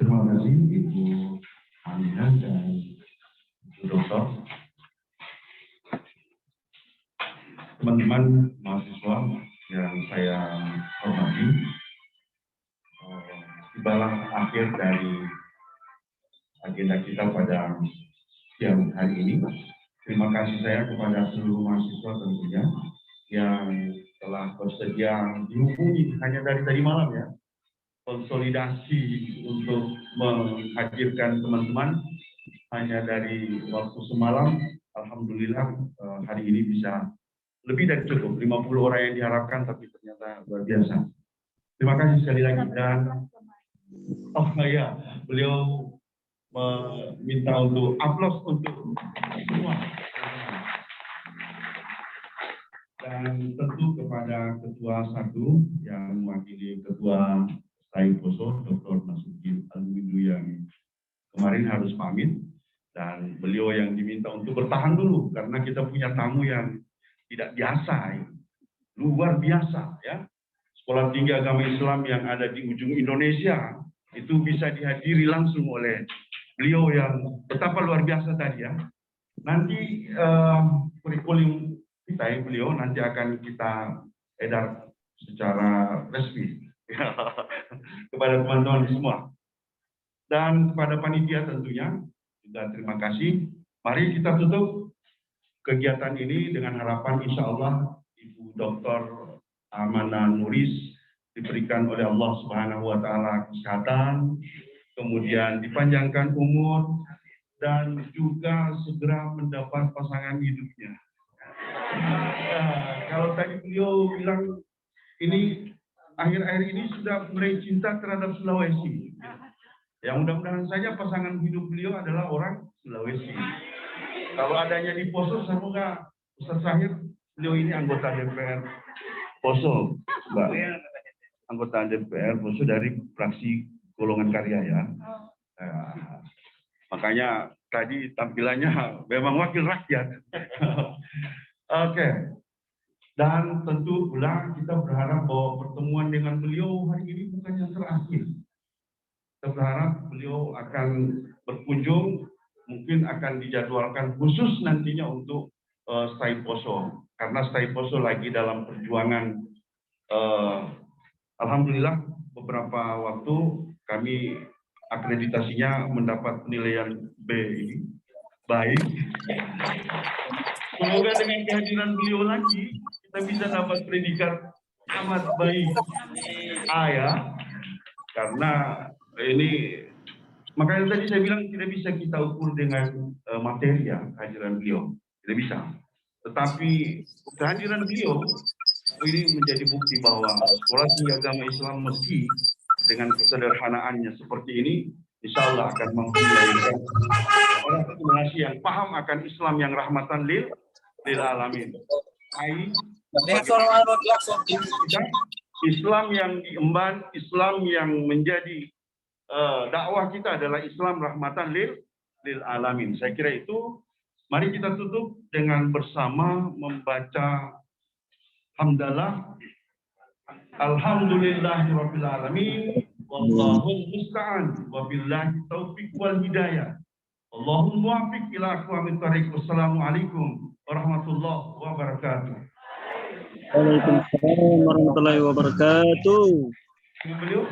Terima kasih Ibu Aminah dan Ibu Dokter. Teman-teman mahasiswa yang saya hormati, tibalah akhir dari agenda kita pada siang hari ini. Terima kasih saya kepada seluruh mahasiswa tentunya yang telah bersedia dihubungi hanya dari tadi malam ya. Konsolidasi untuk menghadirkan teman-teman hanya dari waktu semalam. Alhamdulillah hari ini bisa lebih dari cukup, 50 orang yang diharapkan, tapi ternyata luar biasa. Terima kasih sekali lagi. Dan oh ya, beliau meminta untuk aplaus untuk semua. Dan tentu kepada Ketua 1 yang mewakili Ketua Poso, Dr. Nasuddin Al-Windu yang kemarin harus pamit, dan beliau yang diminta untuk bertahan dulu karena kita punya tamu yang tidak biasa, luar biasa ya. Sekolah Tinggi Agama Islam yang ada di ujung Indonesia itu bisa dihadiri langsung oleh beliau yang betapa luar biasa tadi ya. Nanti kurikulum kita beliau nanti akan kita edar secara resmi kepada teman-teman semua. Dan kepada panitia tentunya juga terima kasih. Mari kita tutup kegiatan ini dengan harapan insya Allah Ibu Dr. Amanah Nuris diberikan oleh Allah Subhanahu wa Ta'ala kesehatan, kemudian dipanjangkan umur, dan juga segera mendapat pasangan hidupnya. Kalau tadi beliau bilang ini akhir-akhir ini sudah mulai cinta terhadap Sulawesi. Ya mudah-mudahan saja pasangan hidup beliau adalah orang Sulawesi. Kalau adanya di Poso, semoga Ustaz Syahir, beliau ini anggota DPR Poso, Mbak. Anggota DPR Poso dari fraksi Golongan Karya ya. Makanya tadi tampilannya memang wakil rakyat. Oke. Dan tentu pula kita berharap bahwa pertemuan dengan beliau hari ini bukan yang terakhir. Kita berharap beliau akan berkunjung, mungkin akan dijadwalkan khusus nantinya untuk Stai Poso. Karena Stai Poso lagi dalam perjuangan, alhamdulillah beberapa waktu kami akreditasinya mendapat penilaian B ini, baik. Semoga dengan kehadiran beliau lagi, kita bisa dapat predikat amat baik A ya, karena ini Makanya tadi saya bilang tidak bisa kita ukur dengan materi ya kehadiran beliau, tidak bisa. Tetapi kehadiran beliau ini menjadi bukti bahwa sekolah tinggi agama Islam Meski dengan kesederhanaannya seperti ini, insya Allah akan mampu melahirkan orang generasi yang paham akan Islam yang rahmatan lil alamin. Islam yang diemban, Islam yang menjadi dakwah kita adalah Islam rahmatan lil alamin. Saya kira itu. Mari kita tutup dengan bersama membaca hamdalah. Alhamdulillahirabbil alamin. Wallahul musta'an wa billahi taufiq wal hidayah. Allahumma muwaffiq ila aqwamit thariq. Wassalamualaikum warahmatullahi wabarakatuh. Waalaikumsalam warahmatullahi wabarakatuh. Beliau